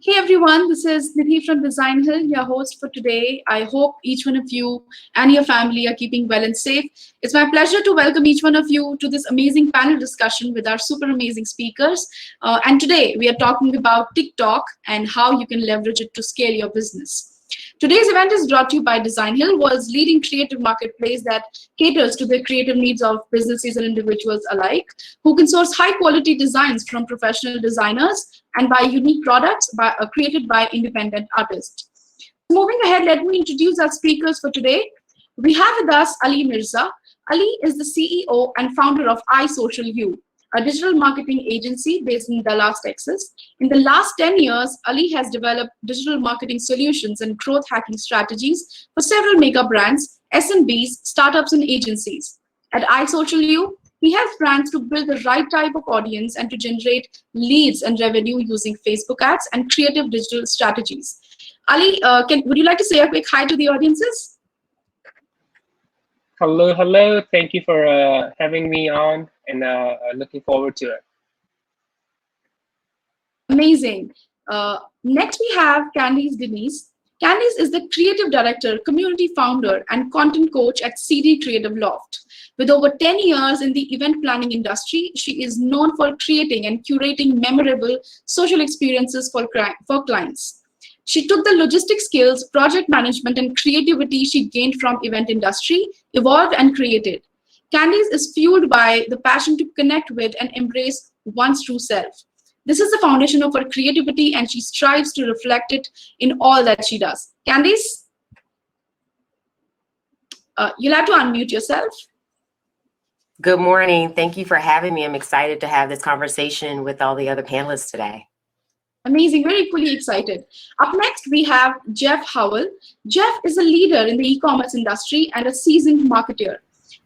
Hey everyone, this is Nidhi from Designhill, your host for today. I hope each one of you and your family are keeping well and safe. It's my pleasure to welcome each one of you to this amazing panel discussion with our super amazing speakers. And today we are talking about TikTok and how you can leverage it to scale your business. Today's event is brought to you by Designhill, world's leading creative marketplace that caters to the creative needs of businesses and individuals alike, who can source high-quality designs from professional designers and buy unique products created by independent artists. Moving ahead, let me introduce our speakers for today. We have with us Ali Mirza. Ali is the CEO and founder of iSocialU, a digital marketing agency based in Dallas, Texas. In the last 10 years, Ali has developed digital marketing solutions and growth hacking strategies for several mega brands, SMBs, startups, and agencies. At iSocialU, he helps brands to build the right type of audience and to generate leads and revenue using Facebook ads and creative digital strategies. Ali, would you like to say a quick hi to the audiences? Hello. Thank you for having me on, and looking forward to it. Amazing. Next, we have Candice Denise. Candice is the creative director, community founder, and content coach at CD Creative Loft. With over 10 years in the event planning industry, she is known for creating and curating memorable social experiences for clients. She took the logistic skills, project management, and creativity she gained from event industry, evolved and created. Candice is fueled by the passion to connect with and embrace one's true self. This is the foundation of her creativity, and she strives to reflect it in all that she does. Candice, you'll have to unmute yourself. Good morning. Thank you for having me. I'm excited to have this conversation with all the other panelists today. Amazing, very equally excited. Up next, we have Jeff Howell. Jeff is a leader in the e-commerce industry and a seasoned marketer.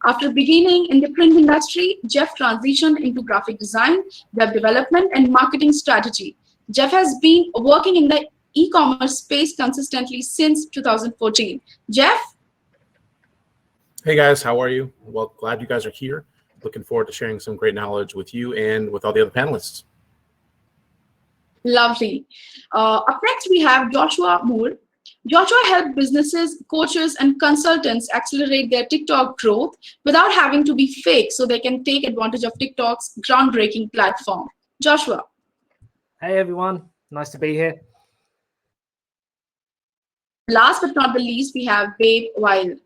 After beginning in the print industry, Jeff transitioned into graphic design, web development, and marketing strategy. Jeff has been working in the e-commerce space consistently since 2014. Jeff? Hey guys, how are you? Well, glad you guys are here. Looking forward to sharing some great knowledge with you and with all the other panelists. Lovely. Up next, we have Joshua Moore. Joshua helps businesses, coaches, and consultants accelerate their TikTok growth without having to be fake so they can take advantage of TikTok's groundbreaking platform. Joshua. Hey everyone, nice to be here. Last but not the least, we have Babe Wild.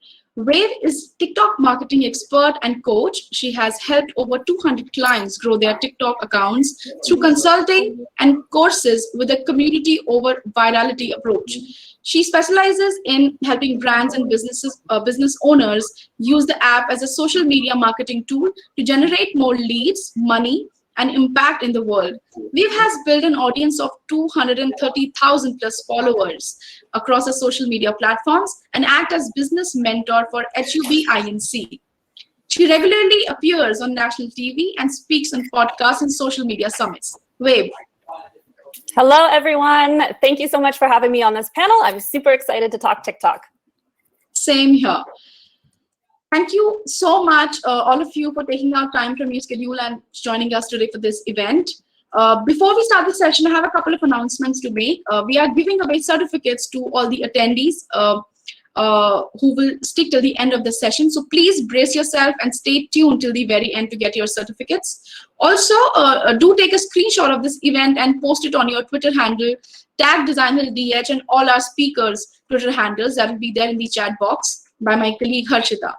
Babe is TikTok marketing expert and coach. She has helped over 200 clients grow their TikTok accounts through consulting and courses with a community over virality approach. She specializes in helping brands and business owners use the app as a social media marketing tool to generate more leads, money, and impact in the world. Viv has built an audience of 230,000 plus followers across her social media platforms and act as business mentor for HUB INC. She regularly appears on national TV and speaks on podcasts and social media summits. Viv. Hello, everyone. Thank you so much for having me on this panel. I'm super excited to talk TikTok. Same here. Thank you so much, all of you, for taking out time from your schedule and joining us today for this event. Before we start the session, I have a couple of announcements to make. We are giving away certificates to all the attendees who will stick till the end of the session. So please brace yourself and stay tuned till the very end to get your certificates. Also, do take a screenshot of this event and post it on your Twitter handle. Tag Designhill DH and all our speakers' Twitter handles that will be there in the chat box by my colleague Harshita.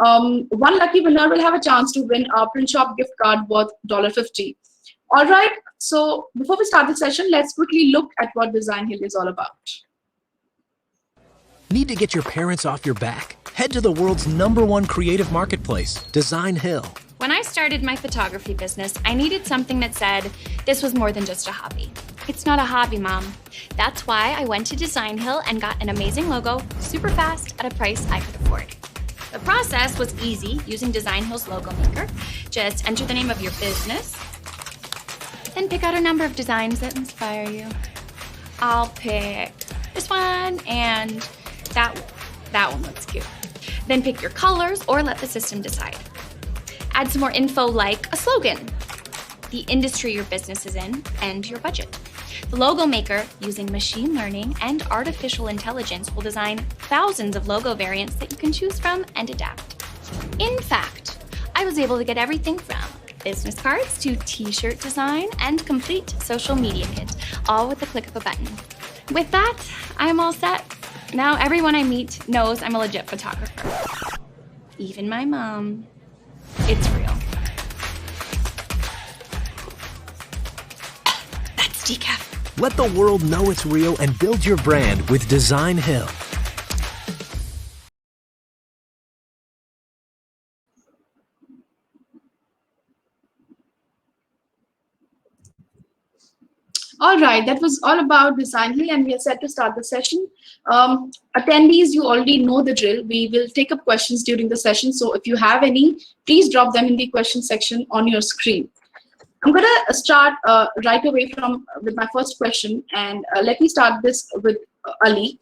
One lucky winner will have a chance to win our PrintShop gift card worth $50. All right, so before we start the session, let's quickly look at what Designhill is all about. Need to get your parents off your back? Head to the world's #1 creative marketplace, Designhill. When I started my photography business, I needed something that said, this was more than just a hobby. It's not a hobby, Mom. That's why I went to Designhill and got an amazing logo super fast at a price I could afford. The process was easy using Designhill's logo maker. Just enter the name of your business, then pick out a number of designs that inspire you. I'll pick this one and that one. That one looks cute. Then pick your colors or let the system decide. Add some more info like a slogan, the industry your business is in, and your budget. The logo maker, using machine learning and artificial intelligence, will design thousands of logo variants that you can choose from and adapt. In fact, I was able to get everything from business cards to t-shirt design and complete social media kit, all with the click of a button. With that, I'm all set. Now everyone I meet knows I'm a legit photographer. Even my mom. It's real. That's decaf. Let the world know it's real and build your brand with Designhill. All right, that was all about Designhill, and we are set to start the session. Attendees, you already know the drill. We will take up questions during the session, so if you have any, please drop them in the question section on your screen. I'm going to start right away with my first question, and let me start this with Ali.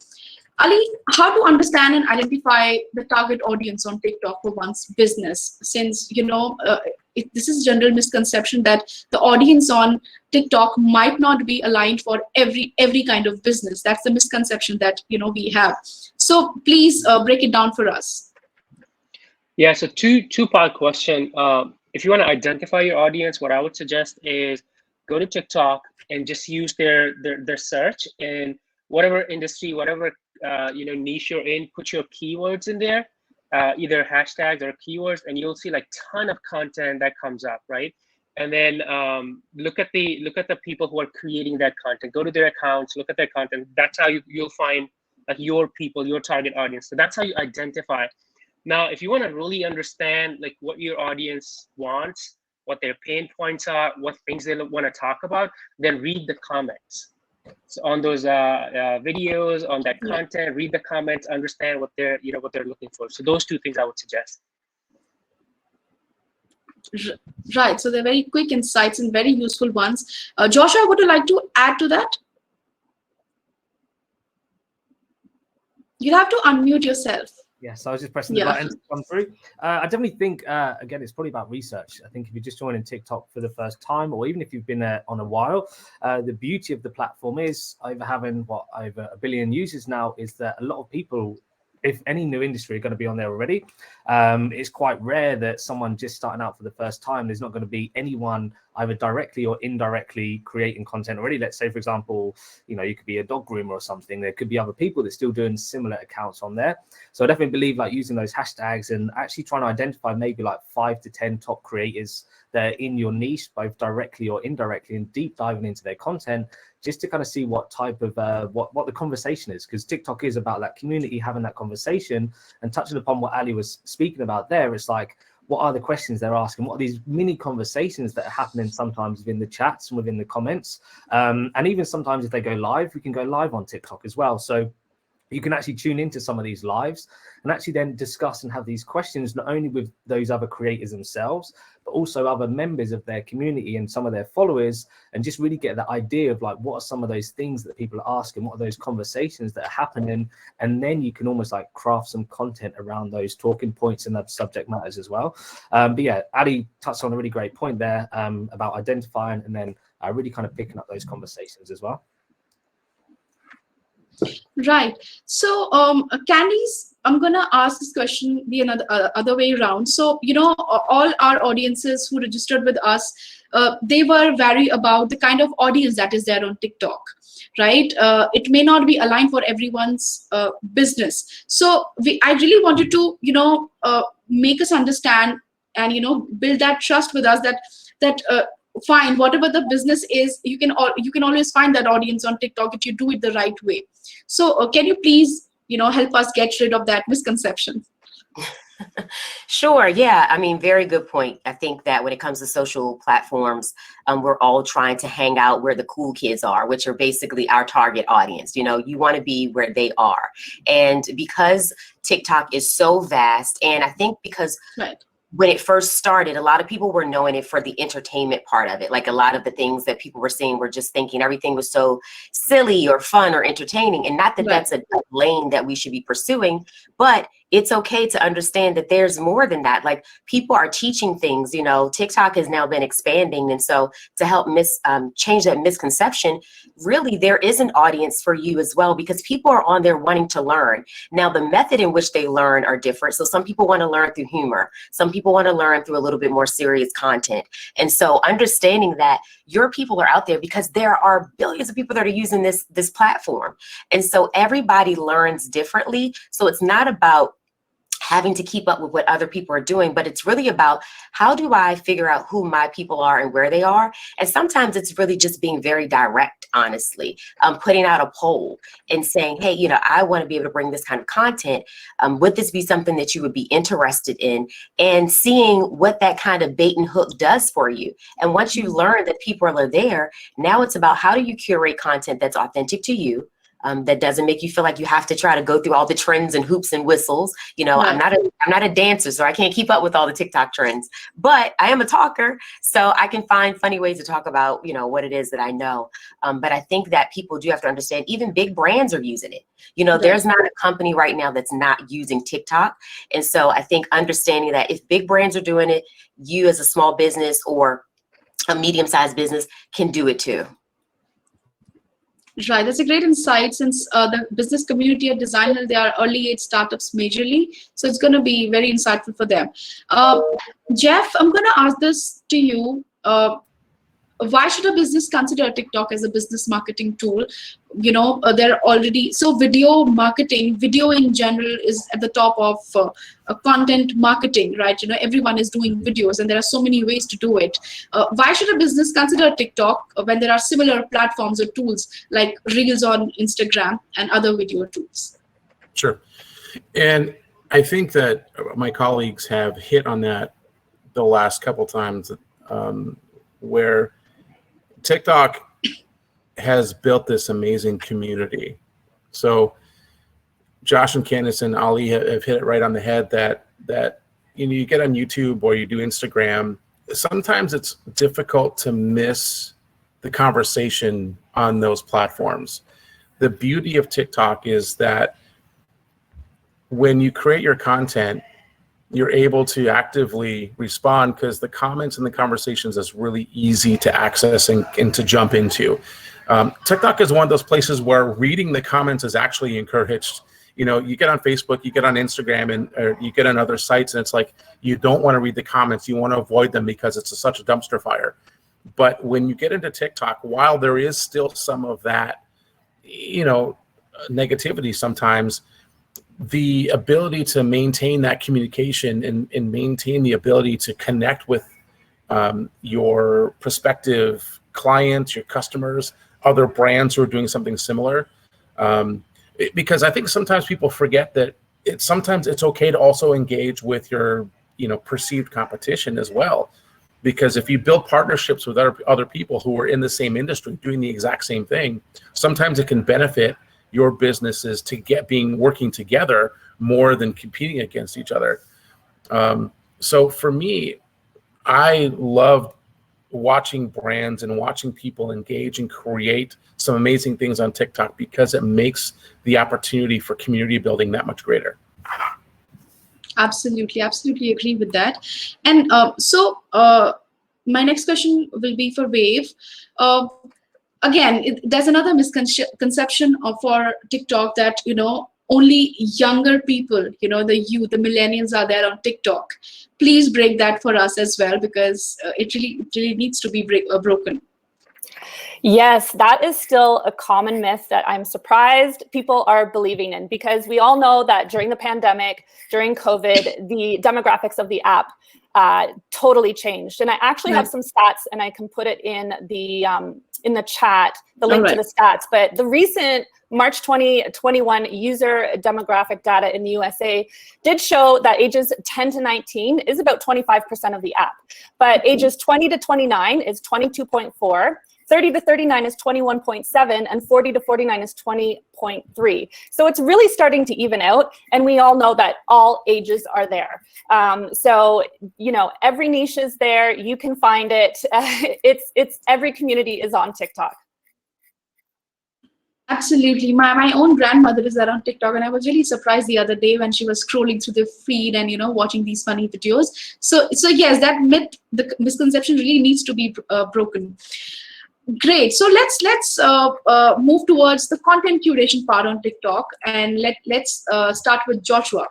Ali, how to understand and identify the target audience on TikTok for one's business? Since, this is general misconception that the audience on TikTok might not be aligned for every kind of business. That's the misconception that, we have. So please break it down for us. Yeah, so two-part question. If you want to identify your audience, what I would suggest is go to TikTok and just use their search in whatever industry, whatever niche you're in, put your keywords in there, either hashtags or keywords, and you'll see like ton of content that comes up, right? And then look at the people who are creating that content. Go to their accounts, look at their content. That's how you'll find like your people, your target audience. So that's how you identify. Now, if you want to really understand like what your audience wants, what their pain points are, what things they want to talk about, then read the comments. So on those videos, on that content, read the comments, understand what they're looking for. So those two things I would suggest. Right. So they're very quick insights and very useful ones. Joshua, would you like to add to that? You'll have to unmute yourself. Yes, I was just pressing the button to come through. I definitely think, again, it's probably about research. I think if you're just joining TikTok for the first time, or even if you've been there on a while, the beauty of the platform is over having, over 1 billion users now, is that a lot of people, if any new industry, are going to be on there already. It's quite rare that someone just starting out for the first time, there's not going to be anyone either directly or indirectly creating content already. Let's say, for example, you could be a dog groomer or something. There could be other people that are still doing similar accounts on there. So I definitely believe like using those hashtags and actually trying to identify maybe like 5 to 10 top creators that are in your niche, both directly or indirectly, and deep diving into their content, just to kind of see what type of what the conversation is, because TikTok is about that community having that conversation. And touching upon what Ali was speaking about there, it's like, what are the questions they're asking? What are these mini conversations that are happening sometimes within the chats and within the comments? And even sometimes if they go live, we can go live on TikTok as well. So you can actually tune into some of these lives and actually then discuss and have these questions, not only with those other creators themselves, but also other members of their community and some of their followers, and just really get that idea of like, what are some of those things that people are asking? What are those conversations that are happening? And then you can almost like craft some content around those talking points and the subject matters as well. But yeah, Ali touched on a really great point there about identifying and then really kind of picking up those conversations as well. Right. So, Candice, I'm gonna ask this question the other way around. So, all our audiences who registered with us, they were worried about the kind of audience that is there on TikTok, right? It may not be aligned for everyone's business. So, I really wanted to, make us understand and build that trust with us that fine, whatever the business is, you can always find that audience on TikTok if you do it the right way. So can you please help us get rid of that misconception? Sure. Yeah. I mean, very good point. I think that when it comes to social platforms, we're all trying to hang out where the cool kids are, which are basically our target audience. You want to be where they are. And because TikTok is so vast, and I think because when it first started, a lot of people were knowing it for the entertainment part of it. Like a lot of the things that people were seeing were just thinking everything was so silly or fun or entertaining. And not that that's a lane that we should be pursuing, but it's okay to understand that there's more than that. Like, people are teaching things, you know, TikTok has now been expanding. And so to help change that misconception, really there is an audience for you as well, because people are on there wanting to learn. Now, the method in which they learn are different. So some people want to learn through humor. Some people want to learn through a little bit more serious content. And so understanding that your people are out there, because there are billions of people that are using this platform. And so everybody learns differently. So it's not about having to keep up with what other people are doing, but it's really about, how do I figure out who my people are and where they are? And sometimes it's really just being very direct, honestly, putting out a poll and saying, hey, you know, I want to be able to bring this kind of content. Would this be something that you would be interested in? And seeing what that kind of bait and hook does for you. And once you learn that people are there, now it's about, how do you curate content that's authentic to you, that doesn't make you feel like you have to try to go through all the trends and hoops and whistles. You know, Right. I'm not a dancer, so I can't keep up with all the TikTok trends, but I am a talker, so I can find funny ways to talk about, you know, what it is that I know. But I think that people do have to understand, even big brands are using it. You know, there's not a company right now that's not using TikTok. And so I think understanding that if big brands are doing it, you as a small business or a medium-sized business can do it too. Right, that's a great insight, since the business community at Designhill, they are early age startups majorly, so it's going to be very insightful for them. Jeff, I'm going to ask this to you. Why should a business consider TikTok as a business marketing tool? You know, they're already, so video marketing, video in general is at the top of content marketing, right? You know, everyone is doing videos and there are so many ways to do it. Why should a business consider TikTok when there are similar platforms or tools like Reels on Instagram and other video tools? Sure. And I think that my colleagues have hit on that the last couple times, where TikTok has built this amazing community. So Josh and Candace and Ali have hit it right on the head that you know, you get on YouTube or you do Instagram, sometimes it's difficult to miss the conversation on those platforms. The beauty of TikTok is that when you create your content, you're able to actively respond, because the comments and the conversations is really easy to access and to jump into. TikTok is one of those places where reading the comments is actually encouraged. You know, you get on Facebook, you get on Instagram, and you get on other sites, and it's like, you don't want to read the comments. You want to avoid them because it's such a dumpster fire. But when you get into TikTok, while there is still some of that, you know, negativity sometimes, the ability to maintain that communication and maintain the ability to connect with your prospective clients, your customers, other brands who are doing something similar. Because I think sometimes people forget that sometimes it's okay to also engage with your, you know, perceived competition as well. Because if you build partnerships with other people who are in the same industry doing the exact same thing, sometimes it can benefit your businesses to working together more than competing against each other. So for me, I love watching brands and watching people engage and create some amazing things on TikTok, because it makes the opportunity for community building that much greater. Absolutely agree with that. And so my next question will be for Wave. Again, there's another misconception for TikTok that, you know, only younger people, you know, the youth, the millennials are there on TikTok. Please break that for us as well, because it really needs to be broken. Yes, that is still a common myth that I'm surprised people are believing in, because we all know that during the pandemic, during COVID, the demographics of the app totally changed. And I actually have some stats, and I can put it in the chat, the link to the stats. But the recent March 2021 user demographic data in the USA did show that ages 10 to 19 is about 25% of the app. But ages 20 to 29 is 22.4. 30 to 39 is 21.7, and 40 to 49 is 20.3. So it's really starting to even out, and we all know that all ages are there. So, you know, every niche is there. You can find it. It's every community is on TikTok. Absolutely. My own grandmother is around TikTok, and I was really surprised the other day when she was scrolling through the feed and watching these funny videos. So yes, that myth, the misconception really needs to be broken. Great. So let's move towards the content curation part on TikTok, and let's start with Joshua.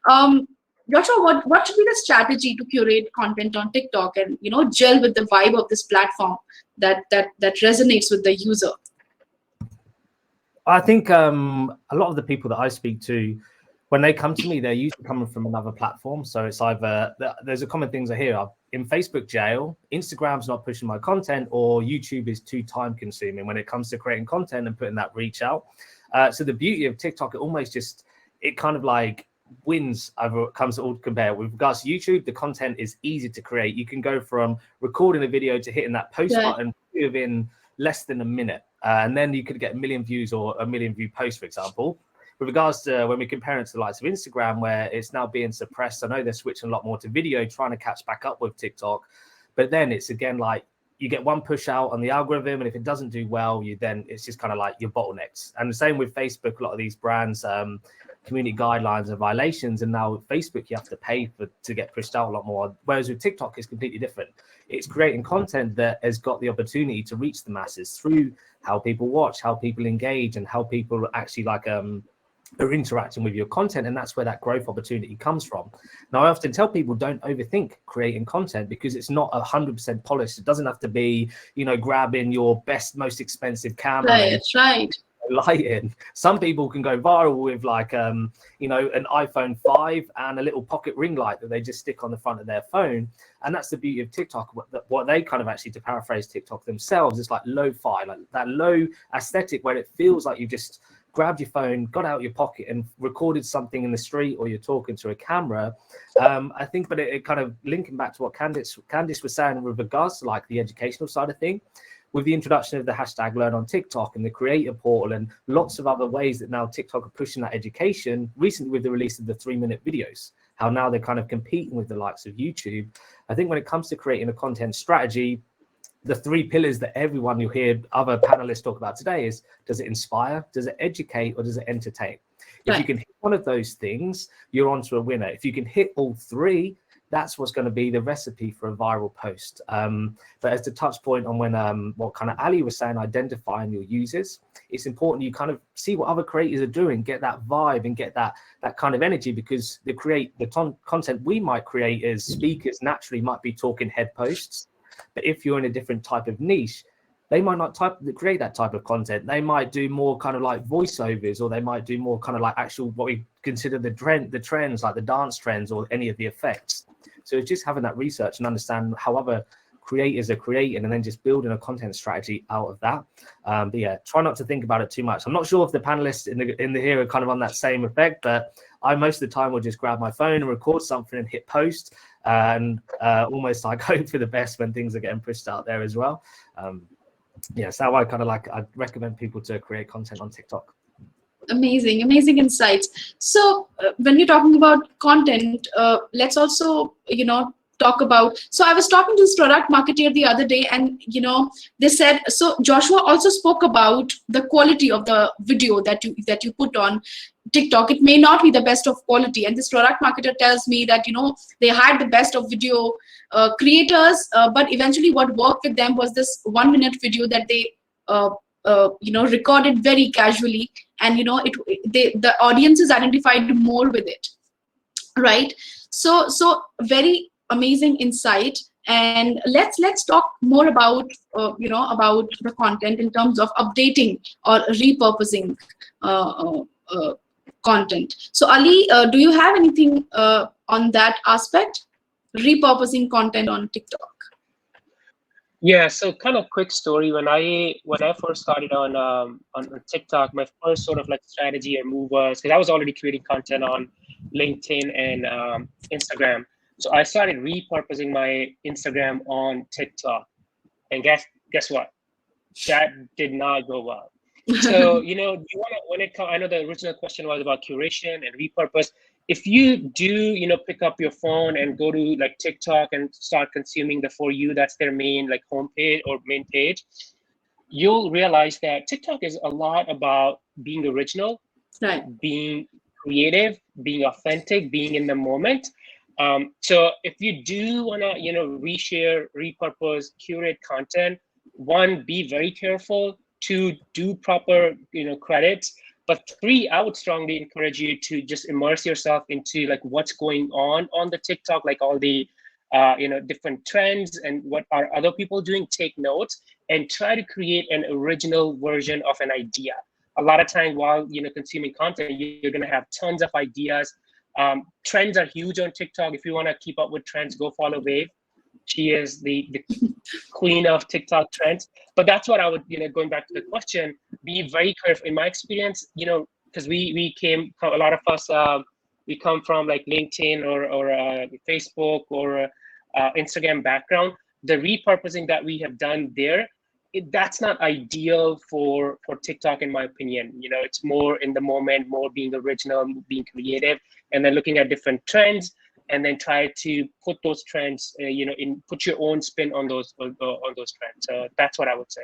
Joshua, what should be the strategy to curate content on TikTok and gel with the vibe of this platform that resonates with the user? I think a lot of the people that I speak to, when they come to me, they're usually coming from another platform. So it's either, there's a common things I hear, in Facebook jail, Instagram's not pushing my content, or YouTube is too time consuming when it comes to creating content and putting that reach out. So the beauty of TikTok, it kind of like wins over what comes to all compare. With regards to YouTube, the content is easy to create. You can go from recording a video to hitting that post button within less than a minute. And then you could get 1 million views or a 1 million view post, for example. With regards to when we compare it to the likes of Instagram, where it's now being suppressed, I know they're switching a lot more to video, trying to catch back up with TikTok. But then it's again like you get one push out on the algorithm, and if it doesn't do well, it's just kind of like your bottlenecks. And the same with Facebook, a lot of these brands, community guidelines and violations, and now with Facebook you have to pay to get pushed out a lot more. Whereas with TikTok, it's completely different. It's creating content that has got the opportunity to reach the masses through how people watch, how people engage, and how people actually are interacting with your content, and that's where that growth opportunity comes from. Now, I often tell people, don't overthink creating content, because it's not 100% polished. It doesn't have to be, grabbing your best, most expensive camera. That's right. Lighting. Some people can go viral with an iPhone 5 and a little pocket ring light that they just stick on the front of their phone. And that's the beauty of TikTok. What they kind of actually, to paraphrase TikTok themselves, it's like lo-fi, like that low aesthetic where it feels like you just grabbed your phone, got out your pocket and recorded something in the street, or you're talking to a camera. I think, but it kind of linking back to what Candice was saying with regards to like the educational side of thing, with the introduction of the hashtag Learn on TikTok and the creator portal and lots of other ways that now TikTok are pushing that education, recently with the release of the 3-minute videos, how now they're kind of competing with the likes of YouTube. I think when it comes to creating a content strategy, the 3 pillars that everyone you'll hear other panelists talk about today is, does it inspire, does it educate, or does it entertain? If you can hit one of those things, you're onto a winner. If you can hit all 3, that's what's going to be the recipe for a viral post. But as the touch point on when what kind of Ali was saying, identifying your users, it's important you kind of see what other creators are doing, get that vibe and get that kind of energy, because the content we might create as speakers naturally might be talking head posts. But if you're in a different type of niche, they might not create that type of content. They might do more kind of like voiceovers, or they might do more kind of like actual what we consider the trends, like the dance trends or any of the effects. So it's just having that research and understand how other creators are creating, and then just building a content strategy out of that. But yeah, try not to think about it too much. I'm not sure if the panelists in the here are kind of on that same effect, but I most of the time will just grab my phone and record something and hit post, and almost like hope for the best when things are getting pushed out there as well. Yeah, so I kind of I'd recommend people to create content on TikTok. Amazing insights. So when you're talking about content, let's also talk about, so I was talking to this product marketer the other day, and they said, so Joshua also spoke about the quality of the video that you put on TikTok. It may not be the best of quality, and this product marketer tells me that they hired the best of video creators, but eventually what worked with them was this 1-minute video that they recorded very casually, and the audience is identified more with it, right? So very amazing insight. And let's talk more about about the content in terms of updating or repurposing content. So Ali, do you have anything on that aspect, repurposing content on TikTok? Yeah, so kind of quick story. When I first started on TikTok, my first sort of like strategy or move was, because I was already creating content on LinkedIn and Instagram. So I started repurposing my Instagram on TikTok, and guess what? That did not go well. So you want to, when it comes, I know the original question was about curation and repurpose. If you do pick up your phone and go to like TikTok and start consuming the For You, that's their main like homepage or main page, you'll realize that TikTok is a lot about being original, Right. being creative, being authentic, being in the moment. So if you do want to, reshare, repurpose, curate content, one, be very careful. Two, do proper, credits. But three, I would strongly encourage you to just immerse yourself into like what's going on the TikTok, like all the, different trends and what are other people doing. Take notes and try to create an original version of an idea. A lot of times while consuming content, you're going to have tons of ideas. Trends are huge on TikTok. If you want to keep up with trends, go follow Wave. She is the queen of TikTok trends. But that's what I would, going back to the question, be very careful. In my experience, because a lot of us, we come from like LinkedIn or Facebook or Instagram background. The repurposing that we have done there, that's not ideal for TikTok, in my opinion. It's more in the moment, more being original, being creative, and then looking at different trends, and then try to put those trends, put your own spin on those trends. So that's what I would say.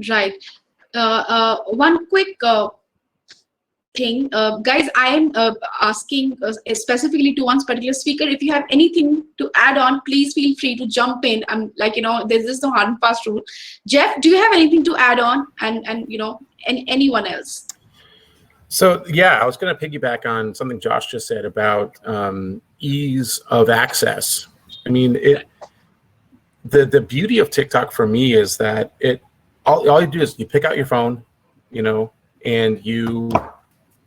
Right. One quick thing, guys, I am asking specifically to one particular speaker. If you have anything to add on, please feel free to jump in. I'm like, there's just no hard and fast rule. Jeff, do you have anything to add on? And anyone else? So yeah, I was going to piggyback on something Josh just said about ease of access. I mean, the beauty of TikTok for me is that all you do is you pick out your phone, and you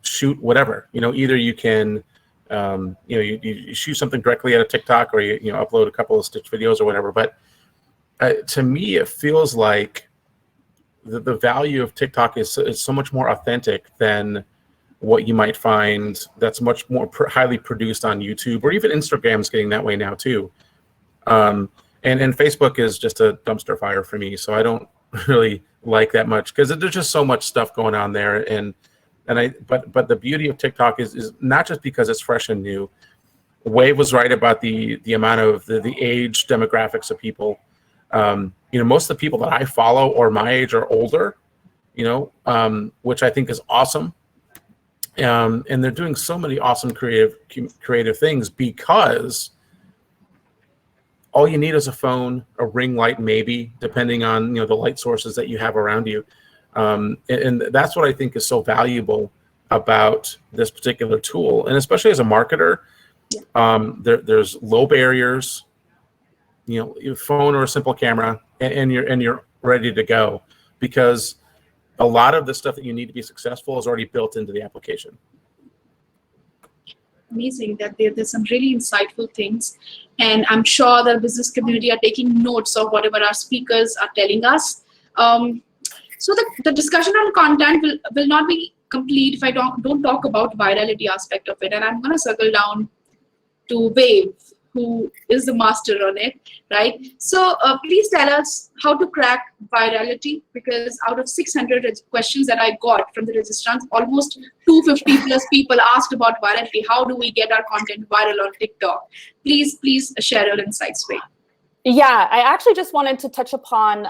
shoot whatever. Either you can, you shoot something directly out of TikTok, or you upload a couple of stitch videos or whatever. But to me, it feels like the value of TikTok is so much more authentic than what you might find that's much more highly produced on YouTube, or even Instagram's getting that way now too. And Facebook is just a dumpster fire for me, so I don't really like that much because there's just so much stuff going on there. But the beauty of TikTok is not just because it's fresh and new. Wave was right about the amount of the age demographics of people. Most of the people that I follow or my age are older, which I think is awesome. And they're doing so many awesome creative things because all you need is a phone, a ring light, maybe, depending on the light sources that you have around you. And that's what I think is so valuable about this particular tool. And especially as a marketer, there's low barriers, your phone or a simple camera, and you're ready to go, because a lot of the stuff that you need to be successful is already built into the application. Amazing that there's some really insightful things, and I'm sure the business community are taking notes of whatever our speakers are telling us. So the discussion on content will not be complete if I don't talk about virality aspect of it, and I'm going to circle down to Wave, who is the master on it, right? So please tell us how to crack virality, because out of 600 questions that I got from the registrants, almost 250 plus people asked about virality. How do we get our content viral on TikTok? Please share your insights, Wave. Yeah, I actually just wanted to touch upon,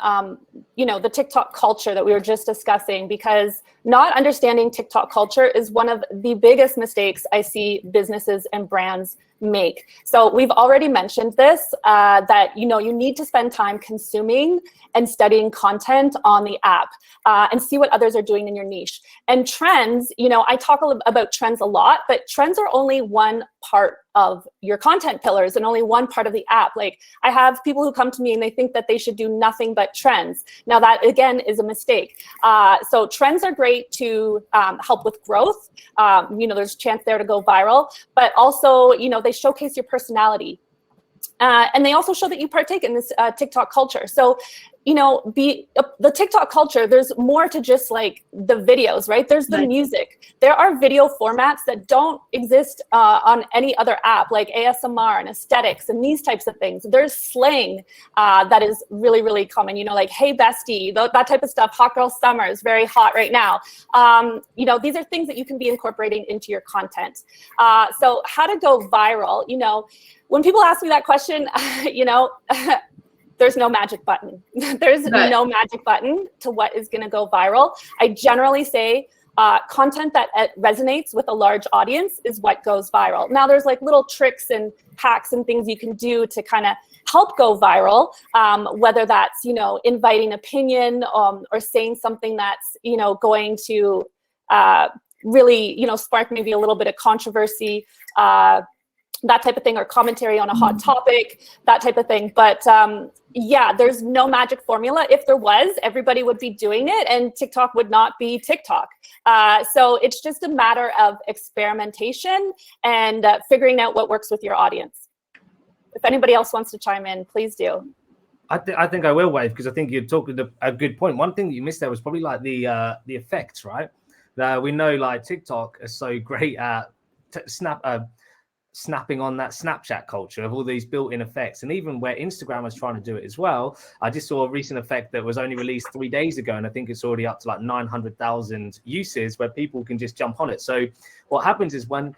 the TikTok culture that we were just discussing, because not understanding TikTok culture is one of the biggest mistakes I see businesses and brands make. So we've already mentioned this, that, you need to spend time consuming and studying content on the app and see what others are doing in your niche. And trends, I talk about trends a lot, but trends are only one part of your content pillars and only one part of the app. Like, I have people who come to me and they think that they should do nothing but trends. Now that, again, is a mistake. So trends are great to help with growth. There's a chance there to go viral, but also, they showcase your personality. And they also show that you partake in this TikTok culture. So, the TikTok culture, there's more to just like the videos, right? There's the music. There are video formats that don't exist on any other app, like ASMR and aesthetics and these types of things. There's slang that is really, really common, like, hey, bestie, that type of stuff. Hot girl summer is very hot right now. These are things that you can be incorporating into your content. So how to go viral, when people ask me that question, there's no magic button. There's Right. no magic button to what is going to go viral. I generally say content that resonates with a large audience is what goes viral. Now there's like little tricks and hacks and things you can do to kind of help go viral, whether that's, you know, inviting opinion or saying something that's, you know, going to really, you know, spark maybe a little bit of controversy, that type of thing, or commentary on a hot topic, that type of thing. But yeah, there's no magic formula. If there was, everybody would be doing it and TikTok would not be TikTok. So it's just a matter of experimentation and figuring out what works with your audience. If anybody else wants to chime in, please do. I think I will, Wave, because I think you're talking a good point. One thing that you missed there was probably like the effects, right? We know like TikTok is so great at snapping on that Snapchat culture of all these built-in effects, and even where Instagram is trying to do it as well. I just saw a recent effect that was only released 3 days ago, and I think it's already up to like 900,000 uses where people can just jump on it. So what happens is what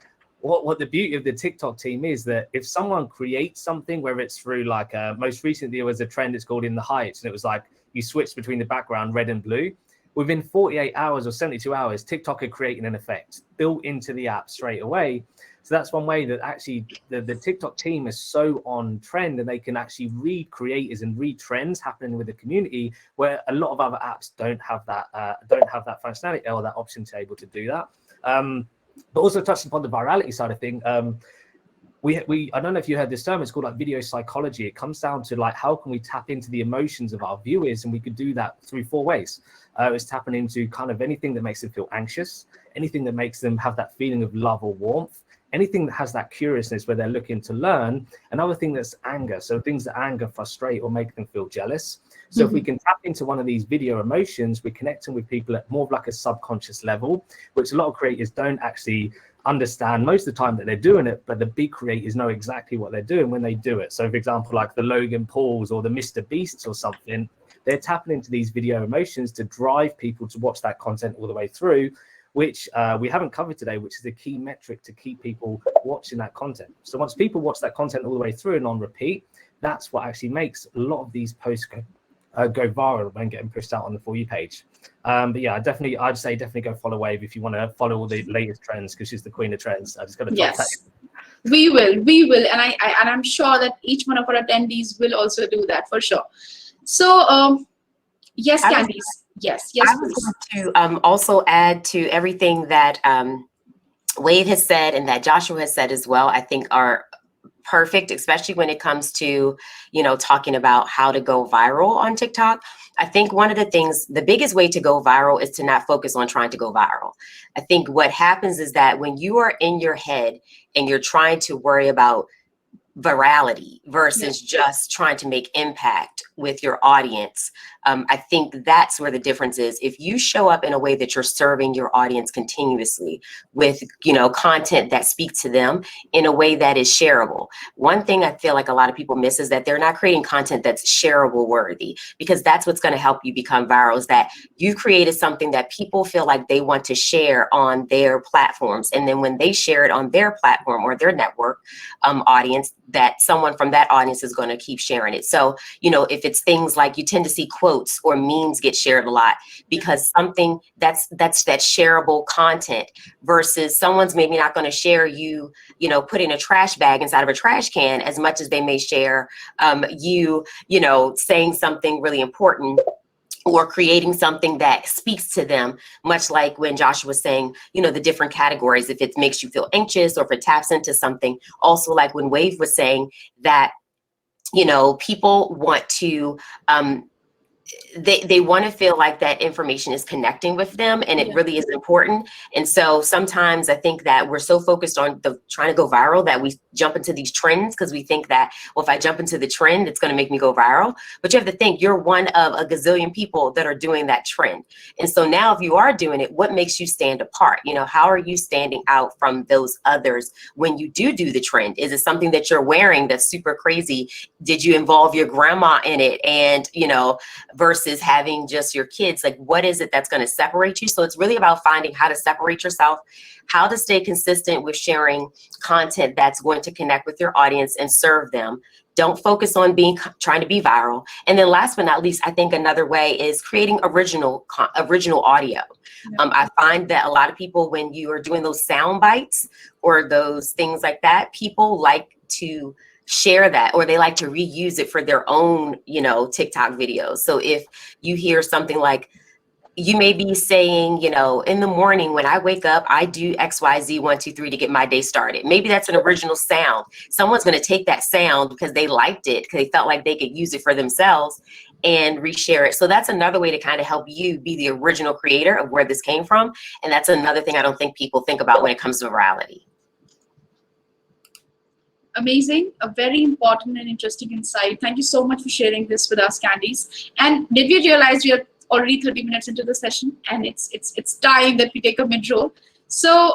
the beauty of the TikTok team is that if someone creates something, whether it's through like most recently there was a trend, it's called In the Heights, and it was like you switch between the background red and blue. Within 48 hours or 72 hours, TikTok are creating an effect built into the app straight away. So that's one way that actually the TikTok team is so on trend, and they can actually read creators and read trends happening with the community, where a lot of other apps don't have that functionality or that option to be able to do that. But also touching upon the virality side of things, I don't know if you heard this term, it's called like video psychology. It comes down to like, how can we tap into the emotions of our viewers? And we could do that through 4 ways. It's tapping into kind of anything that makes them feel anxious, anything that makes them have that feeling of love or warmth, anything that has that curiousness where they're looking to learn, another thing that's anger. So things that anger, frustrate, or make them feel jealous. So if we can tap into one of these video emotions, we're connecting with people at more of like a subconscious level, which a lot of creators don't actually understand most of the time that they're doing it, but the big creators know exactly what they're doing when they do it. So for example, like the Logan Pauls or the Mr. Beasts or something, they're tapping into these video emotions to drive people to watch that content all the way through, which we haven't covered today, which is a key metric to keep people watching that content. So once people watch that content all the way through and on repeat, that's what actually makes a lot of these posts go viral when getting pushed out on the For You page. But yeah, I'd say definitely go follow Wave if you want to follow all the latest trends, because she's the queen of trends. I just got to Yes, that. we will, and I'm sure that each one of our attendees will also do that for sure. So yes, Candice. Yes, I please. was going to also add to everything that Wave has said and that Joshua has said as well. I think are perfect, especially when it comes to, you know, talking about how to go viral on TikTok. I think one of the things, the biggest way to go viral is to not focus on trying to go viral. I think what happens is that when you are in your head and you're trying to worry about virality versus just trying to make impact with your audience, I think that's where the difference is. If you show up in a way that you're serving your audience continuously with, you know, content that speaks to them in a way that is shareable. One thing I feel like a lot of people miss is that they're not creating content that's shareable worthy, because that's what's going to help you become viral, is that you've created something that people feel like they want to share on their platforms. And then when they share it on their platform or their network audience, that someone from that audience is going to keep sharing it. So, you know, if it's things like, you tend to see quotes or memes get shared a lot because something that's that shareable content, versus someone's maybe not going to share you know, putting a trash bag inside of a trash can as much as they may share you know, saying something really important or creating something that speaks to them, much like when Joshua was saying, you know, the different categories, if it makes you feel anxious or if it taps into something. Also, like when Wave was saying that, you know, people want to, they want to feel like that information is connecting with them, and it really is important. And so sometimes I think that we're so focused on trying to go viral that we jump into these trends, because we think that, well, if I jump into the trend, it's going to make me go viral. But you have to think you're one of a gazillion people that are doing that trend. And so now if you are doing it, what makes you stand apart? You know, how are you standing out from those others when you do the trend? Is it something that you're wearing that's super crazy? Did you involve your grandma in it? And, you know, versus having just your kids. Like, what is it that's going to separate you? So it's really about finding how to separate yourself, how to stay consistent with sharing content that's going to connect with your audience and serve them. Don't focus on trying to be viral. And then last but not least, I think another way is creating original audio. I find that a lot of people, when you are doing those sound bites or those things like that, people like to share that, or they like to reuse it for their own, TikTok videos. So if you hear something like, you may be saying, in the morning when I wake up, I do XYZ 1, 2, 3 to get my day started. Maybe that's an original sound. Someone's going to take that sound because they liked it, because they felt like they could use it for themselves and reshare it. So that's another way to kind of help you be the original creator of where this came from. And that's another thing I don't think people think about when it comes to virality. Amazing, a very important and interesting insight. Thank you so much for sharing this with us, Candice. And did we realize we are already 30 minutes into the session, and it's time that we take a mid-roll. So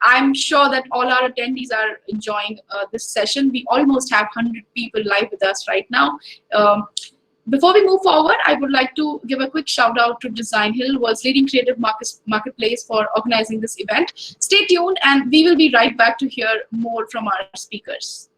I'm sure that all our attendees are enjoying this session. We almost have 100 people live with us right now. Before we move forward, I would like to give a quick shout out to Designhill, world's leading creative marketplace, for organizing this event. Stay tuned, and we will be right back to hear more from our speakers.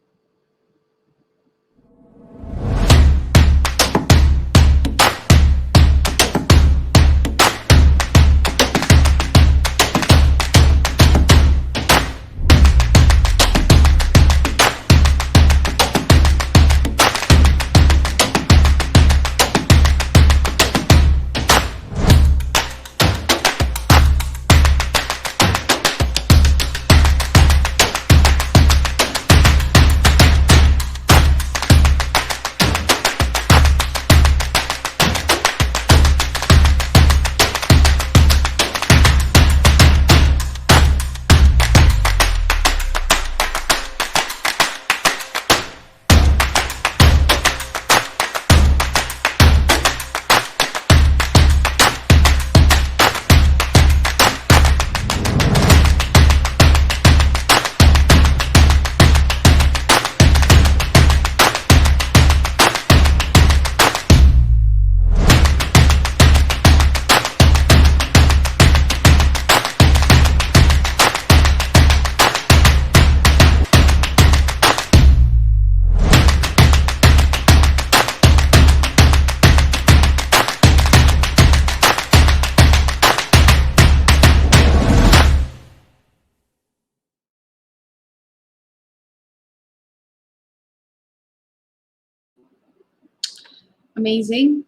Amazing.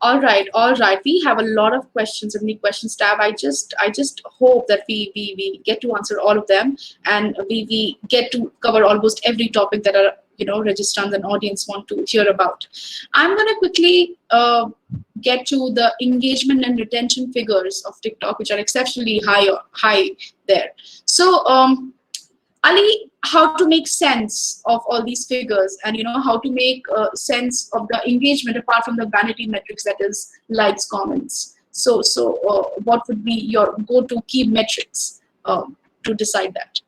All right. We have a lot of questions in the questions tab. I just hope that we get to answer all of them, and we get to cover almost every topic that our registrants and audience want to hear about. I'm gonna quickly get to the engagement and retention figures of TikTok, which are exceptionally high there. So Ali, how to make sense of all these figures, and how to make sense of the engagement apart from the vanity metrics, that is likes, comments. So what would be your go-to key metrics to decide that?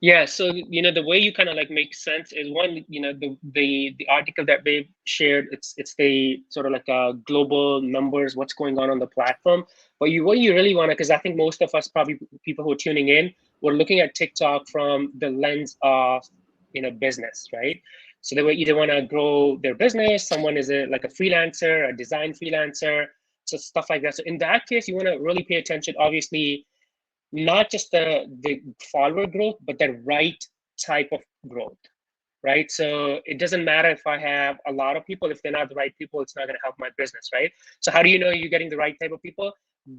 Yeah, so the way you kind of like make sense is, one, the article that Babe shared, it's the sort of like global numbers, what's going on the platform. But what you really want to, because I think most of us, probably people who are tuning in, we're looking at TikTok from the lens of business, right? So they either want to grow their business, someone is like a freelancer, a design freelancer, so stuff like that. So in that case, you want to really pay attention, obviously, not just the follower growth, but the right type of growth, right? So it doesn't matter if I have a lot of people, if they're not the right people, it's not going to help my business, right? So how do you know you're getting the right type of people?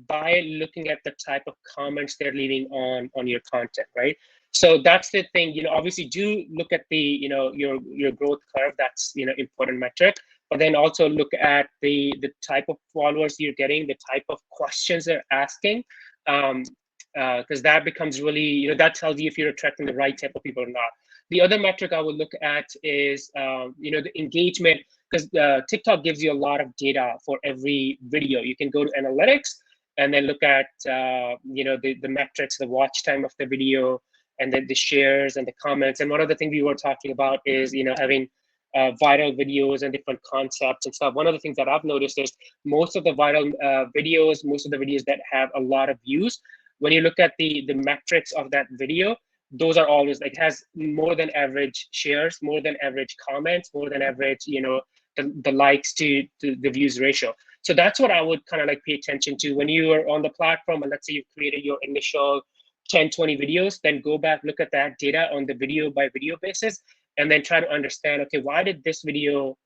By looking at the type of comments they're leaving on your content, right? So that's the thing. Obviously, do look at the your growth curve. That's important metric. But then also look at the type of followers you're getting, the type of questions they're asking. Because that becomes really, that tells you if you're attracting the right type of people or not. The other metric I would look at is, the engagement, because TikTok gives you a lot of data for every video. You can go to analytics and then look at, the metrics, the watch time of the video, and then the shares and the comments. And one of the things we were talking about is, having viral videos and different concepts and stuff. One of the things that I've noticed is most of the viral videos, most of the videos that have a lot of views, when you look at the metrics of that video, those are always like, it has more than average shares, more than average comments, more than average, the likes to the views ratio. So that's what I would kind of like pay attention to when you are on the platform. And let's say you've created your initial 10, 20 videos, then go back, look at that data on the video by video basis, and then try to understand, okay, why did this video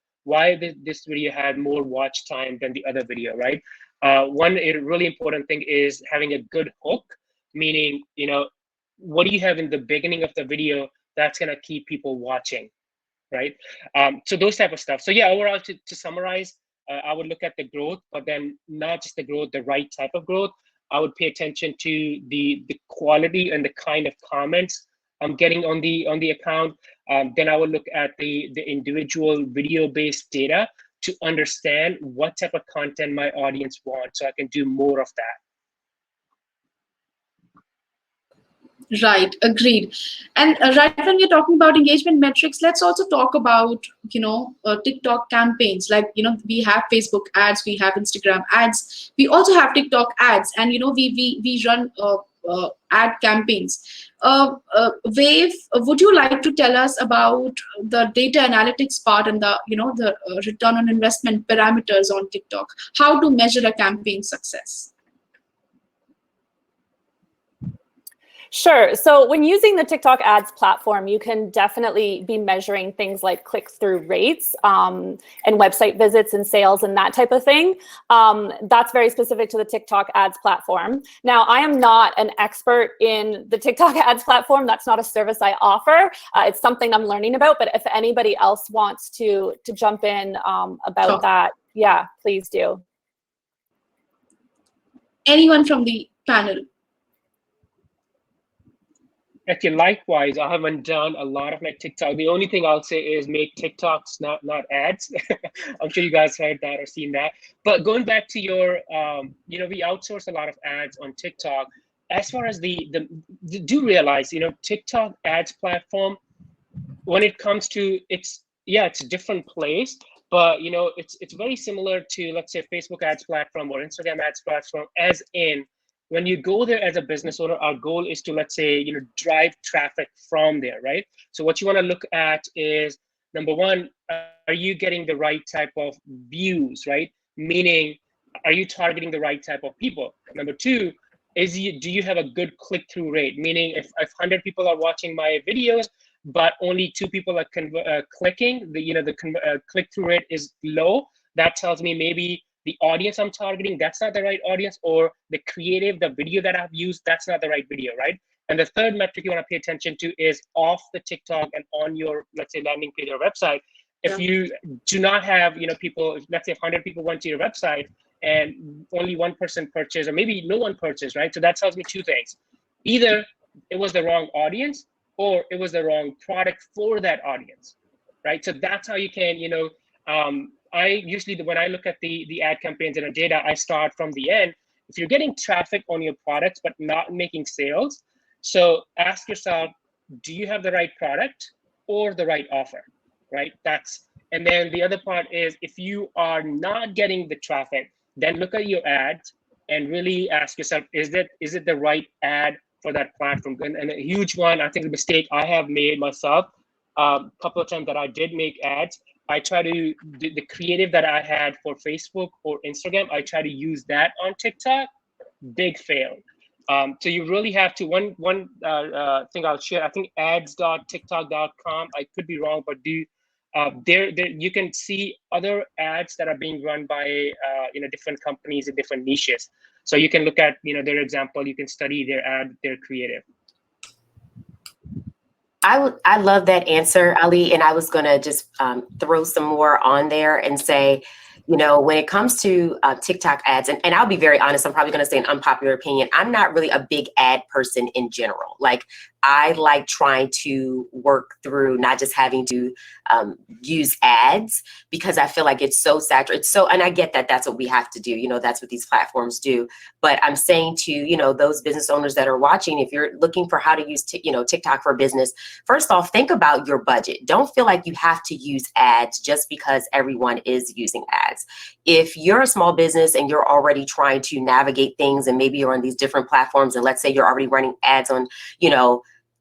had more watch time than the other video, right? One really important thing is having a good hook, meaning, what do you have in the beginning of the video that's going to keep people watching, right? So those type of stuff. So yeah, overall, to summarize, I would look at the growth, but then not just the growth, the right type of growth. I would pay attention to the quality and the kind of comments I'm getting on the account. Then I would look at the individual video-based data to understand what type of content my audience wants, so I can do more of that. Right, agreed. And right when we're talking about engagement metrics, let's also talk about, TikTok campaigns. Like, we have Facebook ads, we have Instagram ads, we also have TikTok ads, and, we run ad campaigns. Wave, would you like to tell us about the data analytics part and the return on investment parameters on TikTok? How to measure a campaign success? Sure. So when using the TikTok ads platform, you can definitely be measuring things like click-through rates and website visits and sales and that type of thing. That's very specific to the TikTok ads platform. Now, I am not an expert in the TikTok ads platform. That's not a service I offer. It's something I'm learning about. But if anybody else wants to jump in about that, yeah, please do. Anyone from the panel? Okay, likewise, I haven't done a lot of like TikTok. The only thing I'll say is make TikToks, not ads. I'm sure you guys heard that or seen that. But going back to your, we outsource a lot of ads on TikTok. As far as do realize, TikTok ads platform, when it comes to it's a different place, but it's very similar to, let's say, Facebook ads platform or Instagram ads platform, as in, when you go there as a business owner, our goal is to, let's say, drive traffic from there, right? So what you want to look at is, number one, are you getting the right type of views, right? Meaning, are you targeting the right type of people? Number two, do you have a good click-through rate? Meaning, if 100 people are watching my videos, but only 2 people are clicking, the click-through rate is low, that tells me maybe the audience I'm targeting, that's not the right audience, or the creative, the video that I've used, that's not the right video, right? And the third metric you want to pay attention to is off the TikTok and on your, let's say, landing page or website. If you do not have, people, let's say 100 people went to your website and only 1 person purchased, or maybe no one purchased, right? So that tells me 2 things. Either it was the wrong audience, or it was the wrong product for that audience, right? So that's how you can, I usually, when I look at the ad campaigns and the data, I start from the end. If you're getting traffic on your products but not making sales, so ask yourself, do you have the right product or the right offer, right? And then the other part is, if you are not getting the traffic, then look at your ads and really ask yourself, is it the right ad for that platform? And a huge one, I think the mistake I have made myself, a couple of times that I did make ads, I try to, the creative that I had for Facebook or Instagram, I try to use that on TikTok, big fail. So you really have to, one thing I'll share, I think ads.tiktok.com, I could be wrong, but there you can see other ads that are being run by different companies in different niches. So you can look at their example, you can study their ad, their creative. I love that answer, Ali, and I was going to just throw some more on there and say, when it comes to TikTok ads, and I'll be very honest, I'm probably going to say an unpopular opinion. I'm not really a big ad person in general. Like, I like trying to work through not just having to use ads, because I feel like it's so saturated. And I get that that's what we have to do. You know, that's what these platforms do. But I'm saying to, you know, those business owners that are watching, if you're looking for how to use, TikTok for business, first off, think about your budget. Don't feel like you have to use ads just because everyone is using ads. If you're a small business and you're already trying to navigate things, and maybe you're on these different platforms, and let's say you're already running ads on,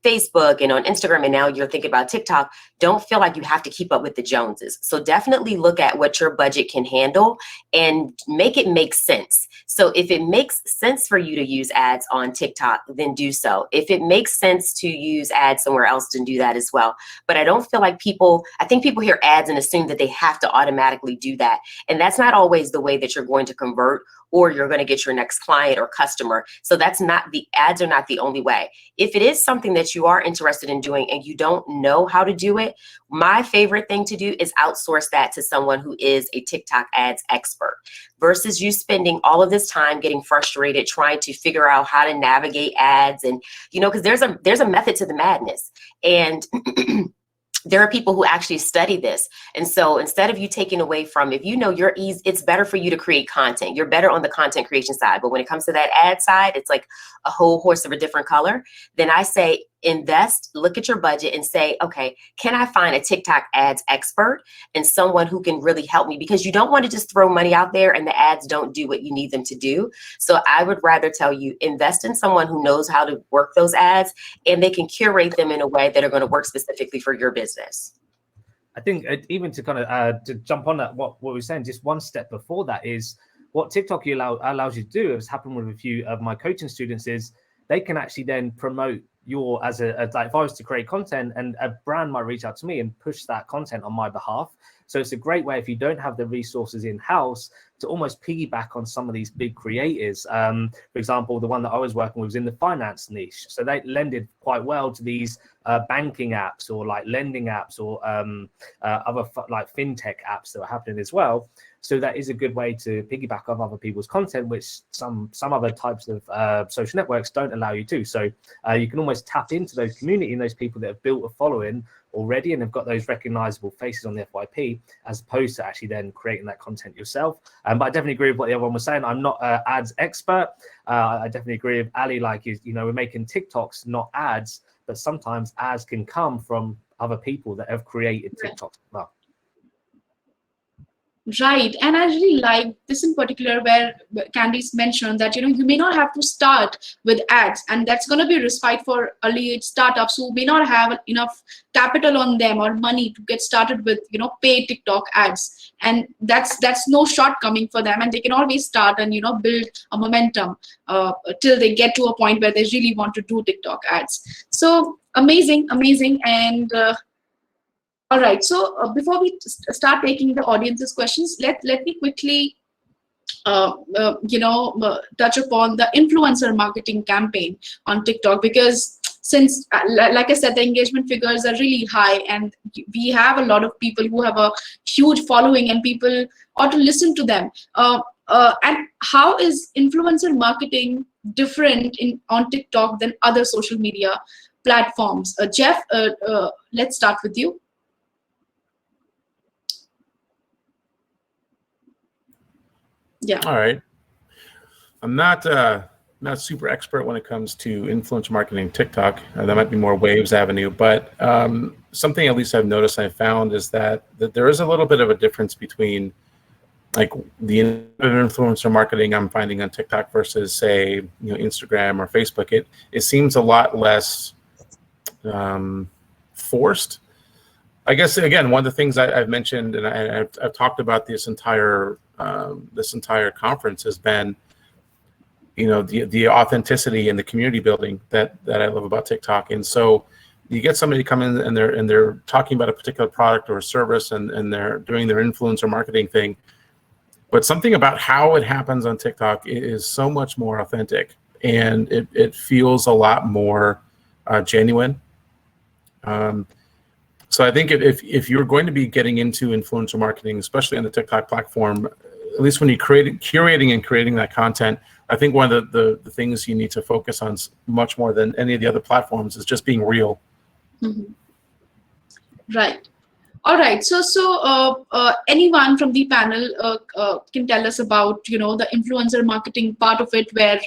Facebook and on Instagram, and now you're thinking about TikTok, don't feel like you have to keep up with the Joneses. So definitely look at what your budget can handle and make it make sense. So if it makes sense for you to use ads on TikTok, then do so. If it makes sense to use ads somewhere else, then do that as well. But I don't feel like I think people hear ads and assume that they have to automatically do that. And that's not always the way that you're going to convert or you're going to get your next client or customer. So the ads are not the only way. If it is something that you are interested in doing and you don't know how to do it, my favorite thing to do is outsource that to someone who is a TikTok ads expert, versus you spending all of this time getting frustrated trying to figure out how to navigate ads. And, because there's a method to the madness. And there are people who actually study this. And so instead of you taking away from, if you know it's better for you to create content. You're better on the content creation side. But when it comes to that ad side, it's like a whole horse of a different color. Then I say, invest, look at your budget and say, okay, can I find a TikTok ads expert and someone who can really help me? Because you don't want to just throw money out there and the ads don't do what you need them to do. So I would rather tell you, invest in someone who knows how to work those ads, and they can curate them in a way that are going to work specifically for your business. I think even to kind of to jump on that, what we're saying, just one step before that is what TikTok allows you to do, has happened with a few of my coaching students, is they can actually then promote like if I was to create content and a brand might reach out to me and push that content on my behalf. So it's a great way, if you don't have the resources in-house, to almost piggyback on some of these big creators. For example, the one that I was working with was in the finance niche. So they lended quite well to these banking apps or like lending apps or other like fintech apps that were happening as well. So that is a good way to piggyback off other people's content, which some other types of social networks don't allow you to. So you can almost tap into those community and those people that have built a following already and have got those recognizable faces on the FYP, as opposed to actually then creating that content yourself. But I definitely agree with what the other one was saying. I'm not an ads expert. I definitely agree with Ali, we're making TikToks, not ads, but sometimes ads can come from other people that have created TikToks as well. Right. And I really like this in particular, where Candice mentioned that, you may not have to start with ads, and that's going to be a respite for early age startups who may not have enough capital on them or money to get started with, paid TikTok ads. And that's no shortcoming for them. And they can always start and, build a momentum till they get to a point where they really want to do TikTok ads. So amazing. And all right, so before we start taking the audience's questions, let me quickly, touch upon the influencer marketing campaign on TikTok, because since, like I said, the engagement figures are really high, and we have a lot of people who have a huge following, and people ought to listen to them. And how is influencer marketing different on TikTok than other social media platforms? Jeff, let's start with you. Yeah. All right. I'm not super expert when it comes to influencer marketing TikTok. That might be more Waves Avenue, but something at least I've noticed and I found is that there is a little bit of a difference between like the influencer marketing I'm finding on TikTok versus say Instagram or Facebook. It seems a lot less forced. I guess, again, one of the things I've mentioned, and I've talked about this entire conference, has been, the authenticity and the community building that I love about TikTok. And so you get somebody to come in and they're talking about a particular product or service, and they're doing their influencer marketing thing. But something about how it happens on TikTok is so much more authentic, and it feels a lot more genuine. So I think if you're going to be getting into influencer marketing, especially on the TikTok platform, at least when you're curating and creating that content, I think one of the things you need to focus on much more than any of the other platforms is just being real. Mm-hmm. Right. All right. So anyone from the panel can tell us about, the influencer marketing part of it, where,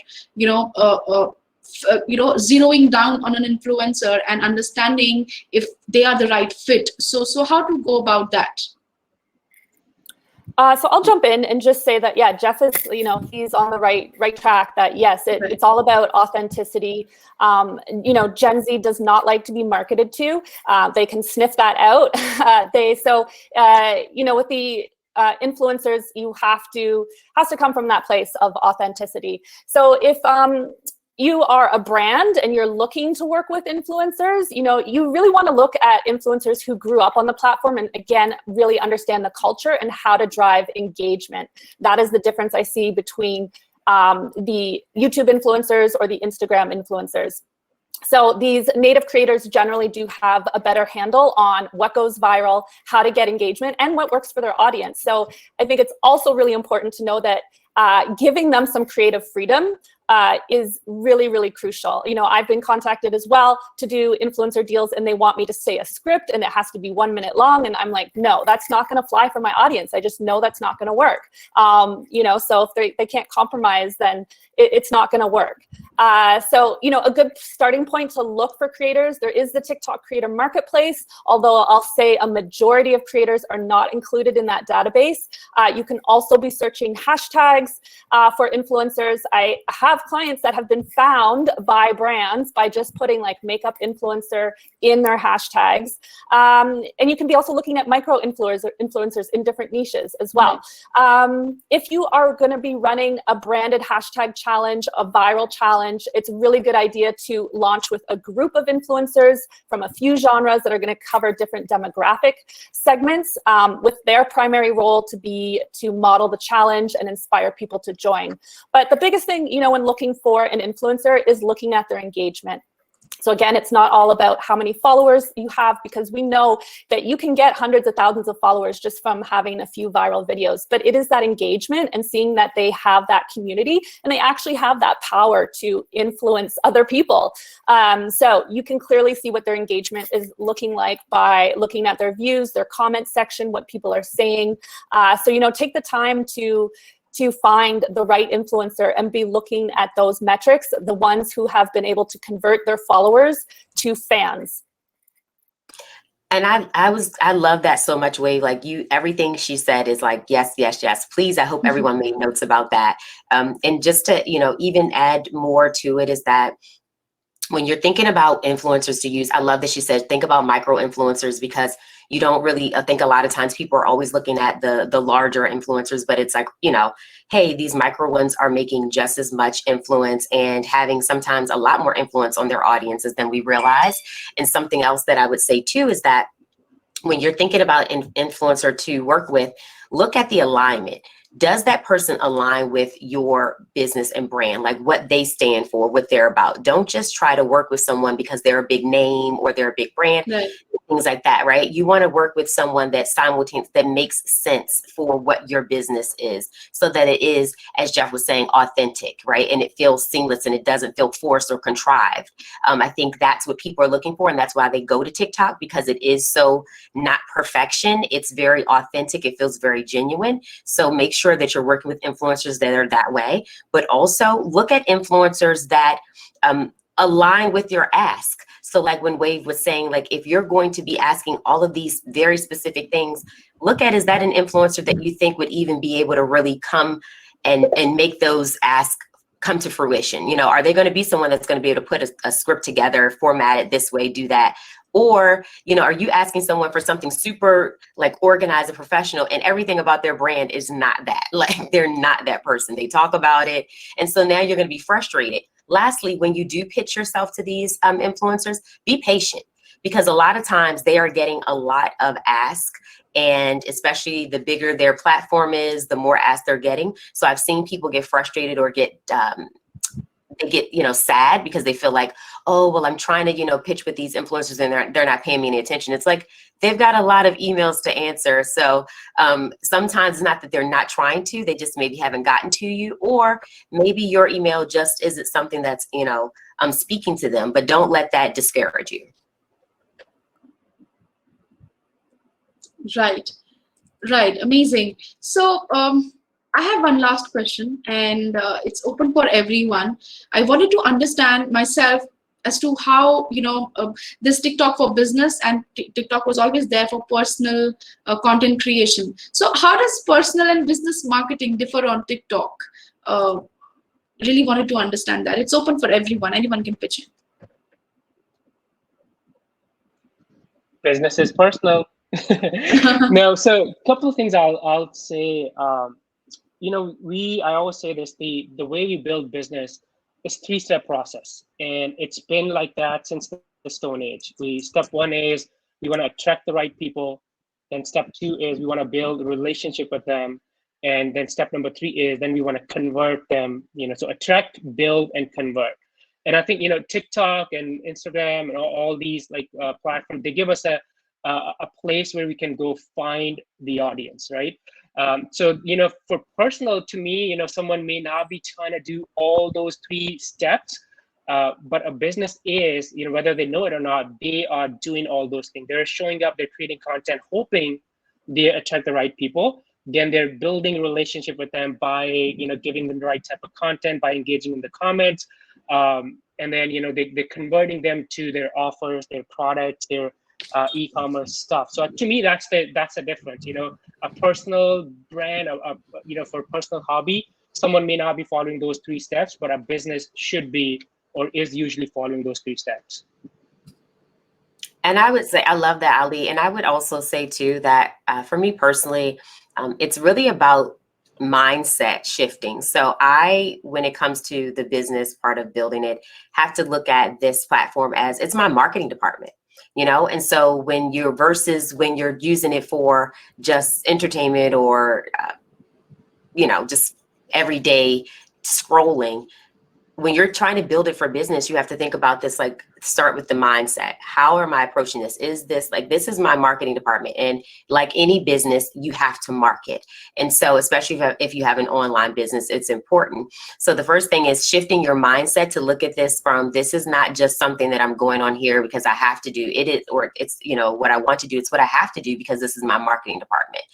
zeroing down on an influencer and understanding if they are the right fit. So how to go about that? So I'll jump in and just say that, yeah, Jeff is, he's on the right track, that yes, it's all about authenticity. Gen Z does not like to be marketed to. They can sniff that out. With the influencers, has to come from that place of authenticity. So if you are a brand and you're looking to work with influencers, you really want to look at influencers who grew up on the platform and, again, really understand the culture and how to drive engagement. That is the difference I see between the YouTube influencers or the Instagram influencers. So these native creators generally do have a better handle on what goes viral, how to get engagement, and what works for their audience. So I think it's also really important to know that giving them some creative freedom is really, really crucial. I've been contacted as well to do influencer deals, and they want me to say a script and it has to be 1 minute long. And I'm like, no, that's not going to fly for my audience. I just know that's not going to work. So if they can't compromise, then it's not going to work. A good starting point to look for creators, there is the TikTok Creator Marketplace, although I'll say a majority of creators are not included in that database. You can also be searching hashtags for influencers. I have clients that have been found by brands by just putting like makeup influencer in their hashtags. And you can be also looking at micro influencers in different niches as well. If you are going to be running a branded hashtag challenge, a viral challenge, it's a really good idea to launch with a group of influencers from a few genres that are going to cover different demographic segments, with their primary role to be to model the challenge and inspire people to join. But the biggest thing, when looking for an influencer is looking at their engagement. So again, it's not all about how many followers you have, because we know that you can get hundreds of thousands of followers just from having a few viral videos, but it is that engagement and seeing that they have that community and they actually have that power to influence other people. So you can clearly see what their engagement is looking like by looking at their views, their comment section, what people are saying. So, take the time to find the right influencer and be looking at those metrics, the ones who have been able to convert their followers to fans. And I love that so much, Wave. Like everything she said is like, yes, yes, yes. Please, I hope everyone made notes about that. And just to, even add more to it is that when you're thinking about influencers to use, I love that she said, think about micro influencers, because you don't really, I think a lot of times people are always looking at the larger influencers, but it's like, hey, these micro ones are making just as much influence and having sometimes a lot more influence on their audiences than we realize. And something else that I would say too is that when you're thinking about an influencer to work with, look at the alignment. Does that person align with your business and brand, like what they stand for, what they're about? Don't just try to work with someone because they're a big name or they're a big brand, right. Things like that, right? You want to work with someone that that makes sense for what your business is, so that it is, as Jeff was saying, authentic, right? And it feels seamless and it doesn't feel forced or contrived. I think that's what people are looking for, and that's why they go to TikTok, because it is so not perfection. It's very authentic. It feels very genuine. So make sure that you're working with influencers that are that way, but also look at influencers that align with your ask. So like when Wave was saying, like, if you're going to be asking all of these very specific things, look at, is that an influencer that you think would even be able to really come and make those asks come to fruition? Are they going to be someone that's going to be able to put a script together, format it this way, do that? Or, are you asking someone for something super like organized and professional, and everything about their brand is not that? Like, they're not that person. They talk about it. And so now you're going to be frustrated. Lastly, when you do pitch yourself to these influencers, be patient, because a lot of times they are getting a lot of ask. And especially the bigger their platform is, the more ask they're getting. So I've seen people get frustrated or get they get, sad because they feel like, oh, well, I'm trying to, pitch with these influencers and they're not paying me any attention. It's like, they've got a lot of emails to answer. So sometimes it's not that they're not trying to, they just maybe haven't gotten to you, or maybe your email just isn't something that's, speaking to them, but don't let that discourage you. Right. Amazing. So I have one last question, and it's open for everyone. I wanted to understand myself as to how, this TikTok for business and TikTok was always there for personal content creation. So how does personal and business marketing differ on TikTok? Really wanted to understand that. It's open for everyone. Anyone can pitch in. Business is personal. No, so a couple of things I'll say. I always say this: the way we build business is 3-step process, and it's been like that since the Stone Age. Step 1 is we want to attract the right people. Then step 2 is we want to build a relationship with them, and then step number 3 is then we want to convert them. So attract, build, and convert. And I think TikTok and Instagram and all these platforms, they give us a place where we can go find the audience, right? So for personal, to me, someone may not be trying to do all those 3 steps, but a business is, whether they know it or not, they are doing all those things. They're showing up, they're creating content, hoping they attract the right people. Then they're building a relationship with them by giving them the right type of content, by engaging in the comments, and then they're converting them to their offers, their products, their e-commerce stuff. So to me, that's the difference. A personal brand, for personal hobby, someone may not be following those 3 steps, but a business should be or is usually following those 3 steps. And I would say, I love that, Ali. And I would also say too that for me personally, it's really about mindset shifting. So when it comes to the business part of building it, have to look at this platform as it's my marketing department. And so when you're using it for just entertainment or, just everyday scrolling, when you're trying to build it for business, you have to think about this, start with the mindset. How am I approaching this? Is this this is my marketing department? And like any business, you have to market. And so especially if you have an online business, it's important. So the first thing is shifting your mindset to look at this from, this is not just something that I'm going on here because I have to do. It is, or it's, what I want to do. It's what I have to do because this is my marketing department.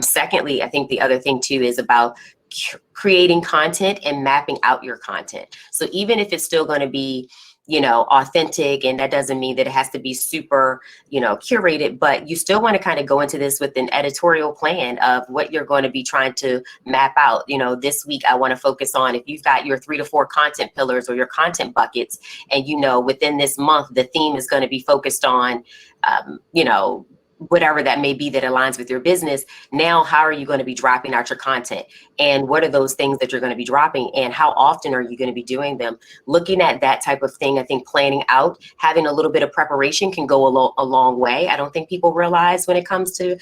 Secondly, I think the other thing too is about creating content and mapping out your content. So even if it's still going to be, authentic, and that doesn't mean that it has to be super, curated, but you still want to kind of go into this with an editorial plan of what you're going to be trying to map out. This week I want to focus on, if you've got your 3 to 4 content pillars or your content buckets, and within this month, the theme is going to be focused on, whatever that may be that aligns with your business. Now, how are you going to be dropping out your content? And what are those things that you're going to be dropping? And how often are you going to be doing them? Looking at that type of thing, I think planning out, having a little bit of preparation can go a long way. I don't think people realize when it comes to,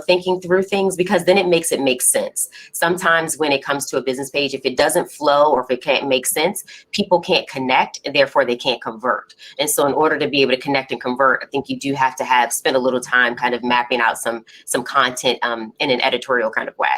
thinking through things, because then it makes sense. Sometimes when it comes to a business page, if it doesn't flow or if it can't make sense, people can't connect, and therefore they can't convert. And so in order to be able to connect and convert, I think you do have to spend a little time kind of mapping out some content in an editorial kind of way.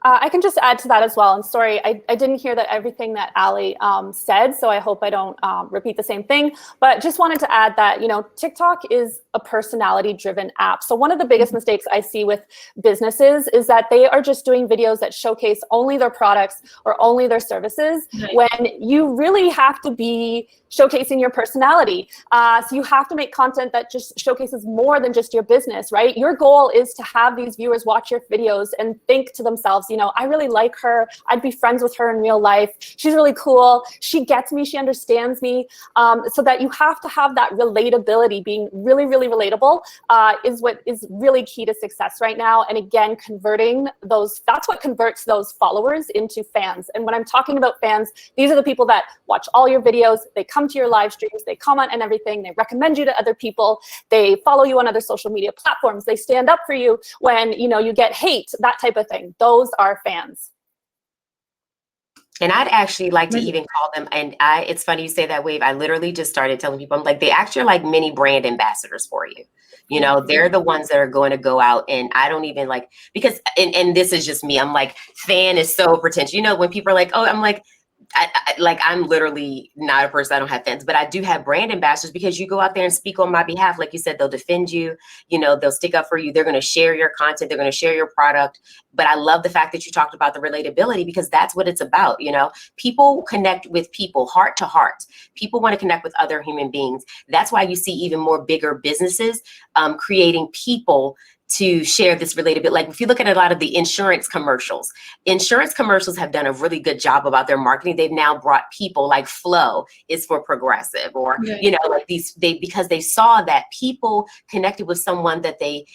I can just add to that as well. And sorry, I didn't hear everything that Ali said, so I hope I don't repeat the same thing. But just wanted to add that, TikTok is a personality-driven app. So one of the biggest mistakes I see with businesses is that they are just doing videos that showcase only their products or only their services, right, when you really have to be showcasing your personality. So you have to make content that just showcases more than just your business, right? Your goal is to have these viewers watch your videos and think to themselves, I really like her. I'd be friends with her in real life. She's really cool. She gets me. She understands me. So that you have to have that relatability. Being really, really relatable is what is really key to success right now. And again, that's what converts those followers into fans. And when I'm talking about fans, these are the people that watch all your videos. They come to your live streams. They comment and everything. They recommend you to other people. They follow you on other social media platforms. They stand up for you when, you get hate, that type of thing. Those are fans. And I'd actually like to even call them, and it's funny you say that, Wave. I literally just started telling people, I'm like, they actually are like mini brand ambassadors for you. You know, they're the ones that are going to go out, and I don't even like, because, and this is just me, I'm like, fan is so pretentious. You know, when people are like, oh, I'm like, I'm literally not a person, I don't have fans, but I do have brand ambassadors, because you go out there and speak on my behalf. Like you said, they'll defend you, you know, they'll stick up for you. They're going to share your content. They're going to share your product. But I love the fact that you talked about the relatability, because that's what it's about. You know, people connect with people heart to heart. People want to connect with other human beings. That's why you see even more bigger businesses creating people to share this relatability. Like if you look at a lot of the insurance commercials have done a really good job about their marketing. They've now brought people like Flow is for Progressive, or, you know, like because they saw that people connected with someone that they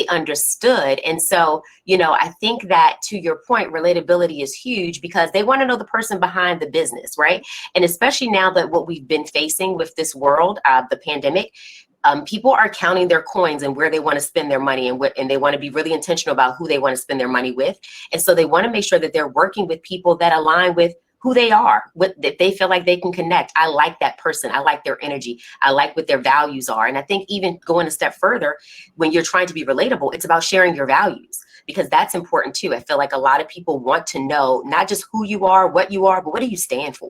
understood. And so, you know, I think that, to your point, relatability is huge, because they want to know the person behind the business, right? And especially now that what we've been facing with this world, the pandemic, people are counting their coins and where they want to spend their money, and they want to be really intentional about who they want to spend their money with. And so they want to make sure that they're working with people that align with who they are, that they feel like they can connect. I like that person. I like their energy. I like what their values are. And I think even going a step further, when you're trying to be relatable, it's about sharing your values, because that's important too. I feel like a lot of people want to know not just who you are, what you are, but what do you stand for?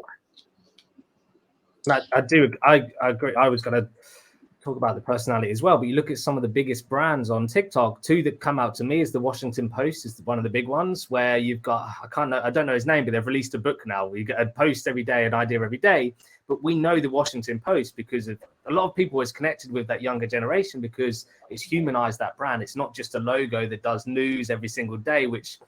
I do. I agree. I was going to talk about the personality as well, but you look at some of the biggest brands on TikTok. Two that come out to me is the Washington Post is one of the big ones, where you've got, I don't know his name, but they've released a book now. You get a post every day, an idea every day. But we know the Washington Post because of a lot of people is connected with that younger generation, because it's humanized that brand. It's not just a logo that does news every single day, which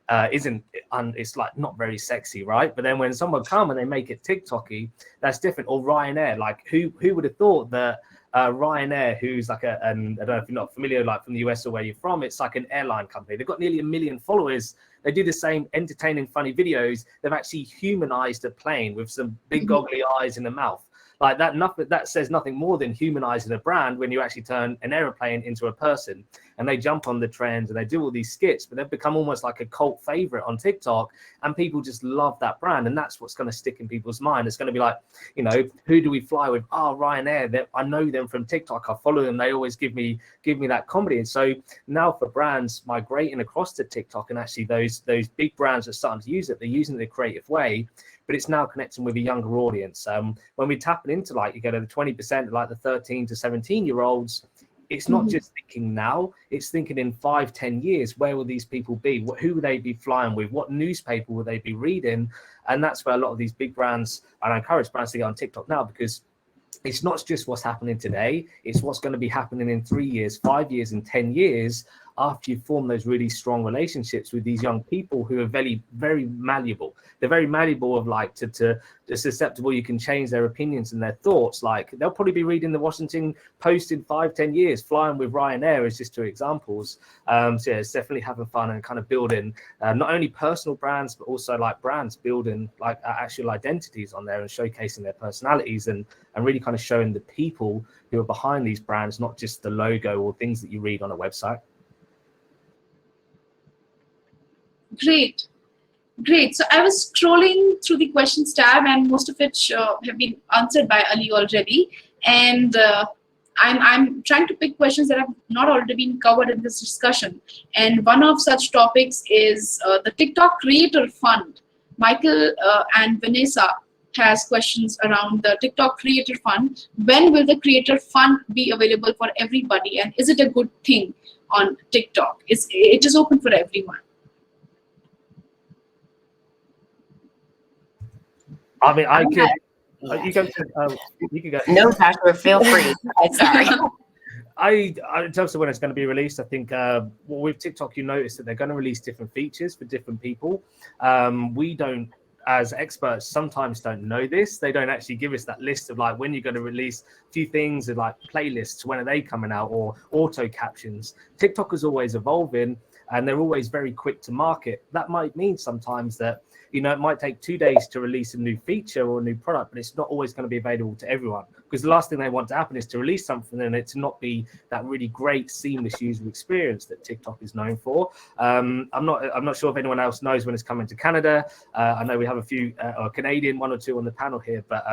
it's like not very sexy, right? But then when someone come and they make it TikTok-y, that's different. Or Ryanair, like who would have thought that Ryanair, who's like I don't know if you're not familiar, like from the US or where you're from, it's like an airline company. They've got nearly 1 million followers. They do the same entertaining, funny videos. They've actually humanized a plane with some big goggly eyes in the mouth. Like that says nothing more than humanizing a brand, when you actually turn an airplane into a person. And they jump on the trends and they do all these skits, but they've become almost like a cult favorite on TikTok, and people just love that brand. And that's what's going to stick in people's mind. It's going to be like, you know, who do we fly with? Oh, Ryanair. I know them from TikTok. I follow them. They always give me that comedy. And so now for brands migrating across to TikTok, and actually those big brands are starting to use it, they're using it in a creative way, but it's now connecting with a younger audience. When we tap into, like, you go to the 20%, like the 13 to 17-year-olds, it's not just thinking now, it's thinking in 5-10 years, where will these people be? Who will they be flying with? What newspaper will they be reading? And that's where a lot of these big brands, and I encourage brands to get on TikTok now, because it's not just what's happening today, it's what's going to be happening in 3 years, 5 years, and 10 years, after you form those really strong relationships with these young people who are very, very malleable. They're very malleable, of like to susceptible. You can change their opinions and their thoughts. Like they'll probably be reading the Washington Post in 5-10 years. Flying with Ryanair is just 2 examples. So yeah, it's definitely having fun and kind of building not only personal brands, but also like brands building like actual identities on there and showcasing their personalities, and really kind of showing the people who are behind these brands, not just the logo or things that you read on a website. Great. So I was scrolling through the questions tab, and most of it have been answered by Ali already. And I'm trying to pick questions that have not already been covered in this discussion. And one of such topics is the TikTok Creator Fund. Michael and Vanessa has questions around the TikTok Creator Fund. When will the Creator Fund be available for everybody? And is it a good thing on TikTok? It is open for everyone. I mean, I could. Yeah. You can go. No, Joshua, feel free. I'm sorry. In terms of when it's going to be released, I think with TikTok, you notice that they're going to release different features for different people. We don't, as experts, sometimes don't know this. They don't actually give us that list of like when you're going to release a few things, and like playlists, when are they coming out, or auto captions. TikTok is always evolving. and they're always very quick to market. That might mean sometimes that, you know, it might take 2 days to release a new feature or a new product, but it's not always going to be available to everyone, because the last thing they want to happen is to release something and it to not be that really great seamless user experience that TikTok is known for. I'm not sure if anyone else knows when it's coming to Canada. I know we have a few Canadian, 1 or 2 on the panel here, but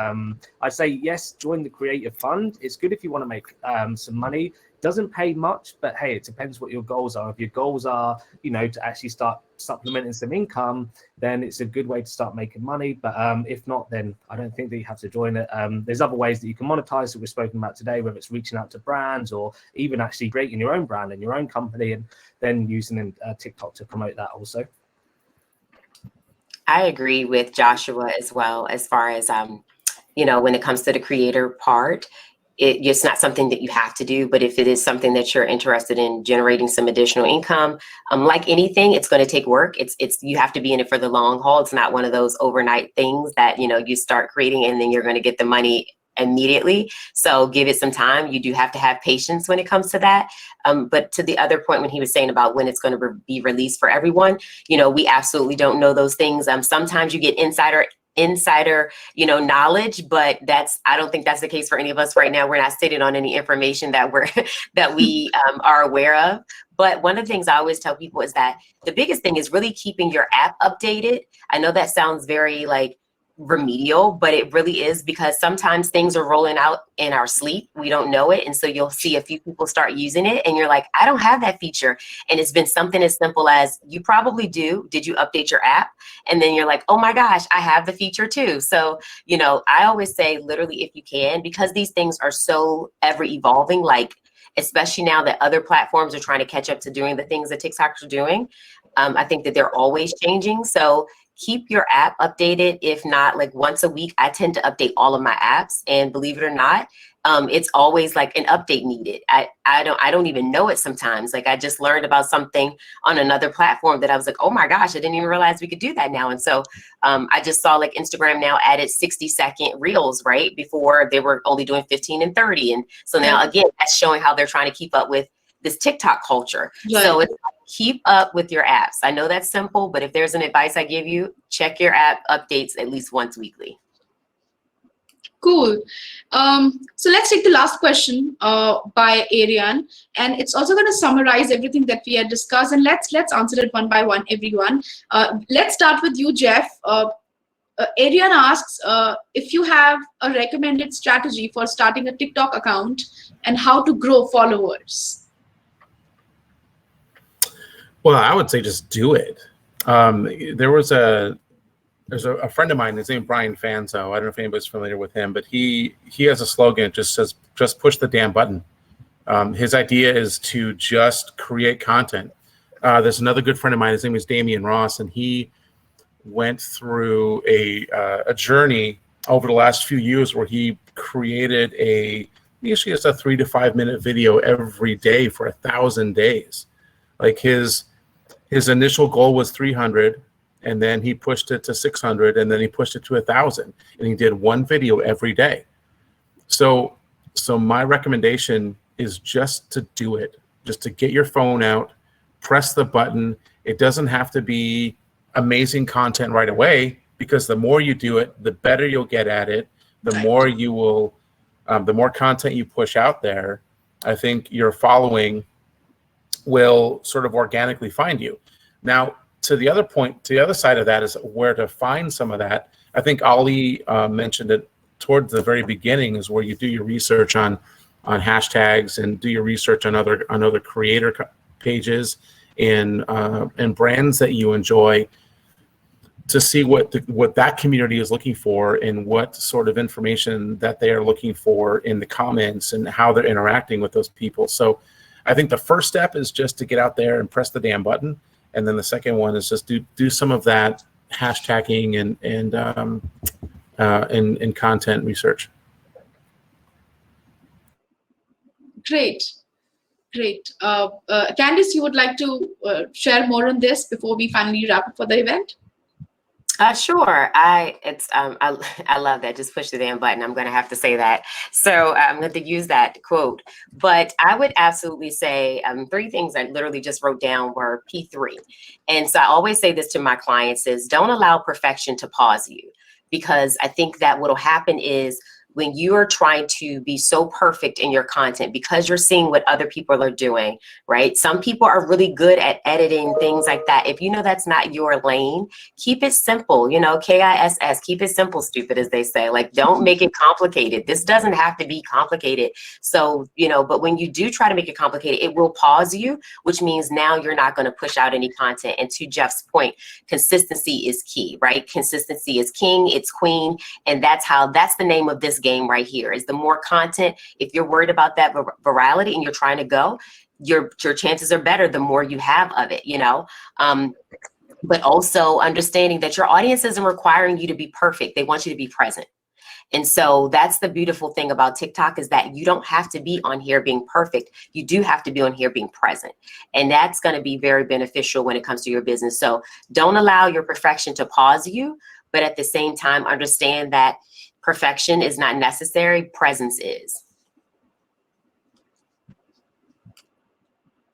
I'd say yes, join the Creative Fund. It's good if you want to make some money. Doesn't pay much, but hey, it depends what your goals are. If your goals are, you know, to actually start supplementing some income, then it's a good way to start making money. But if not, then I don't think that you have to join it. There's other ways that you can monetize that we've spoken about today, whether it's reaching out to brands or even actually creating your own brand and your own company and then using TikTok to promote that also. I agree with Joshua as well, as far as, you know, when it comes to the creator part. It's not something that you have to do, but if it is something that you're interested in generating some additional income, like anything, it's going to take work. You have to be in it for the long haul. It's not one of those overnight things that, you know, you start creating and then you're going to get the money immediately. So give it some time. You do have to have patience when it comes to that. But to the other point, when he was saying about when it's going to be released for everyone, you know, we absolutely don't know those things. Sometimes you get insider, you know, knowledge, but I don't think that's the case for any of us right now. We're not sitting on any information that we are aware of. But one of the things I always tell people is that the biggest thing is really keeping your app updated. I know that sounds very like remedial, but it really is, because sometimes things are rolling out in our sleep. We don't know it. And so you'll see a few people start using it and you're like, I don't have that feature. And it's been something as simple as, you probably do. Did you update your app? And then you're like, oh my gosh, I have the feature too. So, you know, I always say literally, if you can, because these things are so ever evolving, like, especially now that other platforms are trying to catch up to doing the things that TikTok's are doing. I think that they're always changing. So keep your app updated. If not, like once a week, I tend to update all of my apps, and believe it or not, it's always like an update needed. I don't even know it sometimes. Like I just learned about something on another platform that I was like, oh my gosh, I didn't even realize we could do that now. And so I just saw like Instagram now added 60-second reels, right? Before they were only doing 15 and 30. And so now again, that's showing how they're trying to keep up with this TikTok culture. Right. So it's like, keep up with your apps. I know that's simple, but if there's an advice I give you, check your app updates at least once weekly. Cool. So let's take the last question by Ariane, and it's also going to summarize everything that we had discussed. And let's answer it one by one, everyone. Let's start with you, Jeff. Ariane asks if you have a recommended strategy for starting a TikTok account and how to grow followers. Well, I would say just do it. There's a friend of mine, his name is Brian Fanzo. I don't know if anybody's familiar with him, but he has a slogan. It just says, just push the damn button. His idea is to just create content. There's another good friend of mine, his name is Damian Ross, and he went through a journey over the last few years where he created usually it's a 3 to 5 minute video every day for 1,000 days. Like his initial goal was 300, and then he pushed it to 600, and then he pushed it to 1,000, and he did one video every day. So my recommendation is just to do it, just to get your phone out, press the button. It doesn't have to be amazing content right away, because the more you do it, the better you'll get at it. The more you will, the more content you push out there, I think your following will sort of organically find you. Now, to the other side of that is where to find some of that. I think Ali mentioned it towards the very beginning, is where you do your research on hashtags and do your research on other creator pages and brands that you enjoy, to see what that community is looking for and what sort of information that they are looking for in the comments and how they're interacting with those people. So I think the first step is just to get out there and press the damn button. And then the second one is just do some of that hashtagging and content research. Great. Candice, you would like to share more on this before we finally wrap up for the event? Sure. I love that. Just push the damn button. I'm going to have to say that. So I'm going to use that quote. But I would absolutely say three things I literally just wrote down were P3. And so I always say this to my clients is don't allow perfection to pause you, because I think that what'll happen is when you are trying to be so perfect in your content because you're seeing what other people are doing, right? Some people are really good at editing, things like that. If you know that's not your lane, keep it simple, KISS, keep it simple, stupid, as they say. Like, don't make it complicated. This doesn't have to be complicated. So, but when you do try to make it complicated, it will pause you, which means now you're not going to push out any content. And to Jeff's point, consistency is key, right? Consistency is king, it's queen. And that's the name of this game right here, is the more content. If you're worried about that virality and you're trying to go, your chances are better the more you have of it, but also understanding that your audience isn't requiring you to be perfect. They want you to be present. And so that's the beautiful thing about TikTok, is that you don't have to be on here being perfect. You do have to be on here being present. And that's going to be very beneficial when it comes to your business. So don't allow your perfection to pause you, but at the same time, understand that perfection is not necessary. Presence is.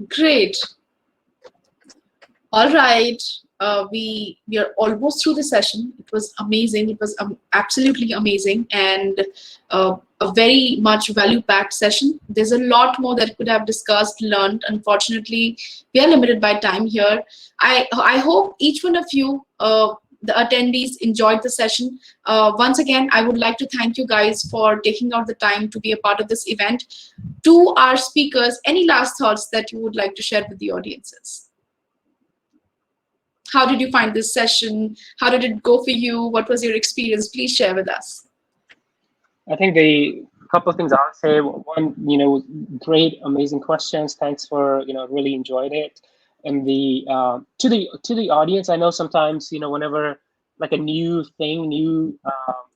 Great. All right. We are almost through the session. It was amazing. It was absolutely amazing, and a very much value-packed session. There's a lot more that could have discussed, learned. Unfortunately, we are limited by time here. I hope each one of you, the attendees, enjoyed the session. Once again, I would like to thank you guys for taking out the time to be a part of this event. To our speakers, any last thoughts that you would like to share with the audiences? How did you find this session? How did it go for you? What was your experience? Please share with us. I think the couple of things I'll say. One, great, amazing questions. Thanks for, really enjoyed it. And to the audience, I know sometimes, whenever like a new thing, new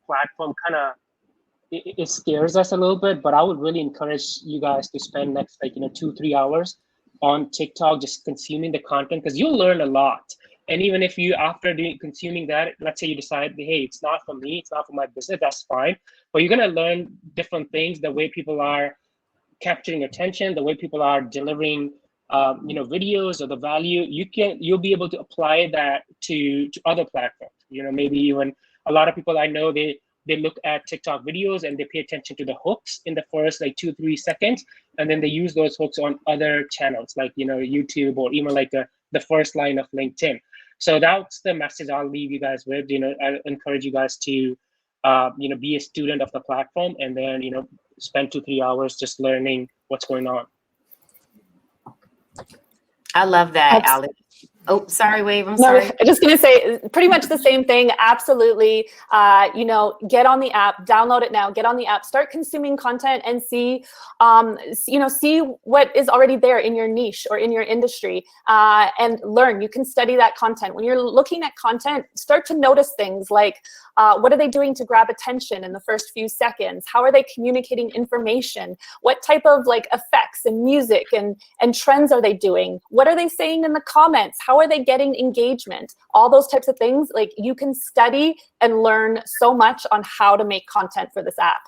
platform, kind of it scares us a little bit. But I would really encourage you guys to spend next 2-3 hours on TikTok, just consuming the content, because you'll learn a lot. And even if you, after consuming that, let's say you decide, hey, it's not for me, it's not for my business, that's fine. But you're gonna learn different things, the way people are capturing attention, the way people are delivering, videos, or the value. You'll be able to apply that to other platforms. Maybe even a lot of people I know, they look at TikTok videos and they pay attention to the hooks in the first 2-3 seconds, and then they use those hooks on other channels like YouTube, or even like the first line of LinkedIn. So that's the message I'll leave you guys with. I encourage you guys to be a student of the platform, and then spend 2-3 hours just learning what's going on. I love that, Alex. Oh, sorry, Wave. I'm sorry. I'm just going to say pretty much the same thing. Absolutely. Get on the app, download it now, get on the app, start consuming content, and see what is already there in your niche or in your industry, and learn. You can study that content. When you're looking at content, start to notice things like, what are they doing to grab attention in the first few seconds? How are they communicating information? What type of effects and music and trends are they doing? What are they saying in the comments? How are they getting engagement? All those types of things. You can study and learn so much on how to make content for this app.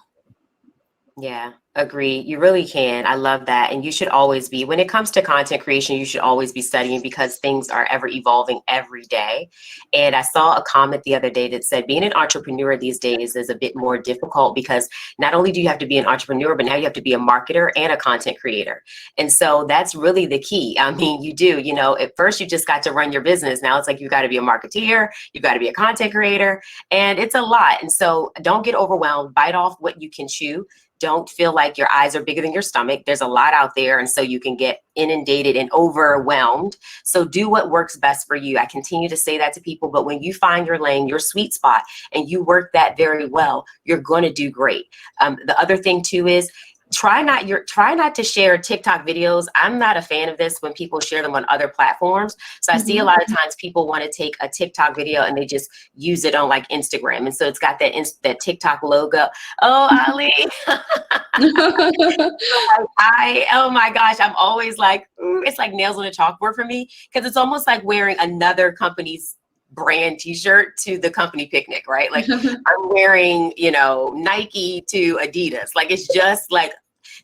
Yeah, agree. You really can. I love that. And you should always be, when it comes to content creation, you should always be studying, because things are ever evolving every day. And I saw a comment the other day that said being an entrepreneur these days is a bit more difficult, because not only do you have to be an entrepreneur, but now you have to be a marketer and a content creator. And so that's really the key. I mean, you do, at first you just got to run your business. Now it's like you got to be a marketeer, you got to be a content creator, and it's a lot. And so don't get overwhelmed. Bite off what you can chew. Don't feel like your eyes are bigger than your stomach. There's a lot out there. And so you can get inundated and overwhelmed. So do what works best for you. I continue to say that to people, but when you find your lane, your sweet spot, and you work that very well, you're going to do great. The other thing too is, try not to share TikTok videos. I'm not a fan of this when people share them on other platforms. So I see a lot of times people want to take a TikTok video and they just use it on Instagram. And so it's got that TikTok logo. Oh, Ali. Oh my gosh, I'm always like, it's like nails on a chalkboard for me, because it's almost like wearing another company's brand t-shirt to the company picnic, right? Like I'm wearing, you know, Nike to Adidas. Like it's just like,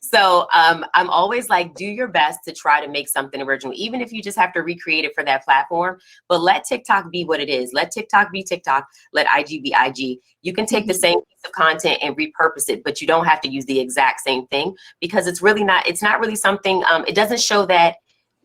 so I'm always like, do your best to try to make something original, even if you just have to recreate it for that platform. But let TikTok be what it is. Let TikTok be TikTok. Let IG be IG. You can take the same piece of content and repurpose it, but you don't have to use the exact same thing, because it's not really something, it doesn't show that,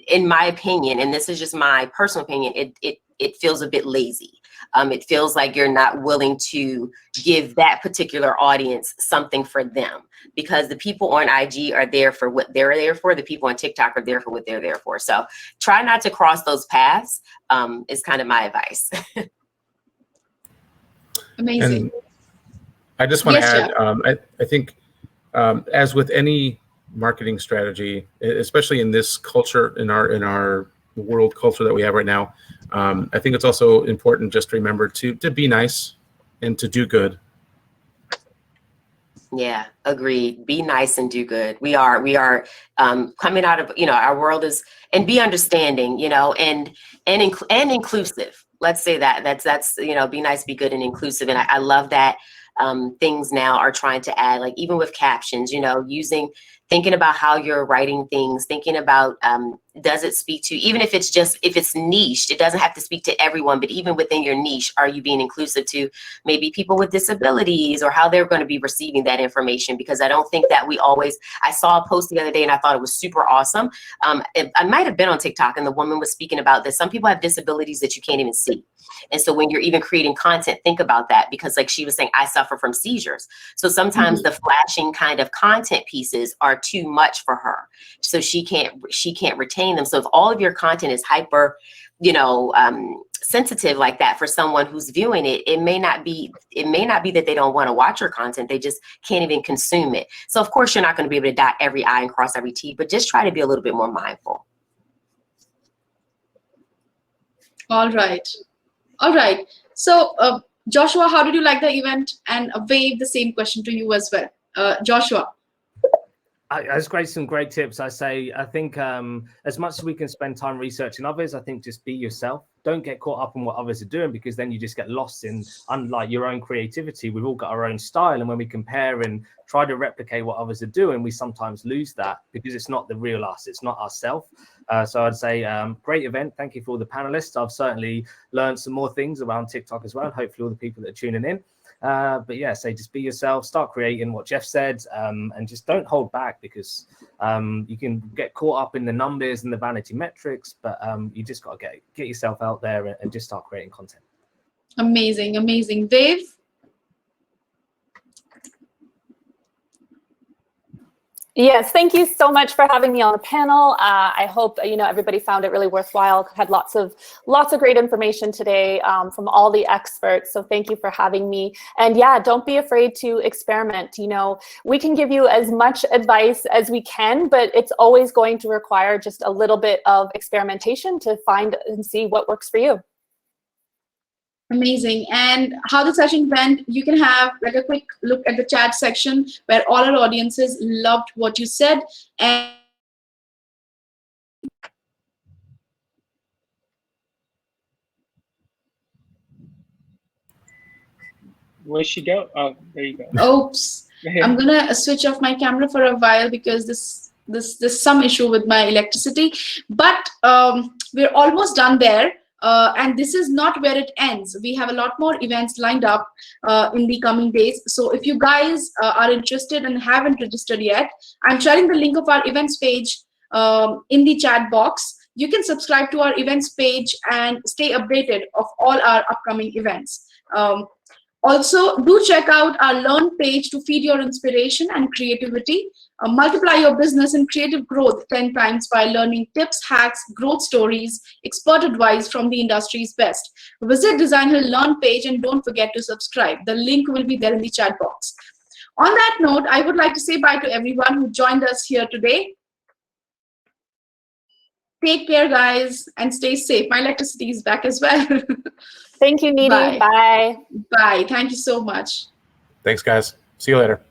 in my opinion, and this is just my personal opinion, it feels a bit lazy. It feels like you're not willing to give that particular audience something for them, because the people on IG are there for what they're there for. The people on TikTok are there for what they're there for. So try not to cross those paths, is kind of my advice. Amazing. And I just want to add, I think as with any marketing strategy, especially in this culture, in our world culture that we have right now, I think it's also important just to remember to be nice and to do good. Yeah, agreed. Be nice and do good. We are coming out of, you know, our world is, and be understanding, you know, and inclusive. Let's say that's, you know, be nice, be good, and inclusive. And I love that things now are trying to add, like even with captions, you know, thinking about how you're writing things, thinking about, does it speak to, even if it's niched, it doesn't have to speak to everyone, but even within your niche, are you being inclusive to maybe people with disabilities, or how they're going to be receiving that information? Because I don't think that I saw a post the other day and I thought it was super awesome. I might have been on TikTok, and the woman was speaking about this. Some people have disabilities that you can't even see. And so when you're even creating content, think about that, because like she was saying, I suffer from seizures. So sometimes the flashing kind of content pieces are too much for her. So she can't retain them. So if all of your content is hyper, you know, sensitive like that for someone who's viewing it, it may not be that they don't want to watch your content. They just can't even consume it. So of course you're not going to be able to dot every I and cross every T, but just try to be a little bit more mindful. All right. So Joshua, how did you like the event? And Wave, the same question to you as well. Joshua. That's great. Some great tips. I think as much as we can spend time researching others, I think just be yourself. Don't get caught up in what others are doing, because then you just get lost in, unlike your own creativity. We've all got our own style. And when we compare and try to replicate what others are doing, we sometimes lose that, because it's not the real us. It's not ourselves. So I'd say great event. Thank you for all the panelists. I've certainly learned some more things around TikTok as well. Hopefully all the people that are tuning in. But yeah, just be yourself, start creating what Jeff said, and just don't hold back, because you can get caught up in the numbers and the vanity metrics, but you just got to get yourself out there and just start creating content. Amazing. Dave? Yes, thank you so much for having me on the panel. I hope everybody found it really worthwhile. Had lots of great information today from all the experts. So thank you for having me. And yeah, don't be afraid to experiment. We can give you as much advice as we can, but it's always going to require just a little bit of experimentation to find and see what works for you. Amazing. And how the session went, you can have like a quick look at the chat section where all our audiences loved what you said. And where'd she go? Oh, there you go. Oops. I'm gonna switch off my camera for a while because there's some issue with my electricity. But we're almost done there. And this is not where it ends. We have a lot more events lined up in the coming days. So if you guys are interested and haven't registered yet, I'm sharing the link of our events page in the chat box. You can subscribe to our events page and stay updated of all our upcoming events. Also, do check out our Learn page to feed your inspiration and creativity. Multiply your business and creative growth 10 times by learning tips, hacks, growth stories, expert advice from the industry's best. Visit Designhill Learn page and don't forget to subscribe. The link will be there in the chat box. On that note, I would like to say bye to everyone who joined us here today. Take care, guys, and stay safe. My electricity is back as well. Thank you, Needy. Bye. Bye. Thank you so much. Thanks, guys. See you later.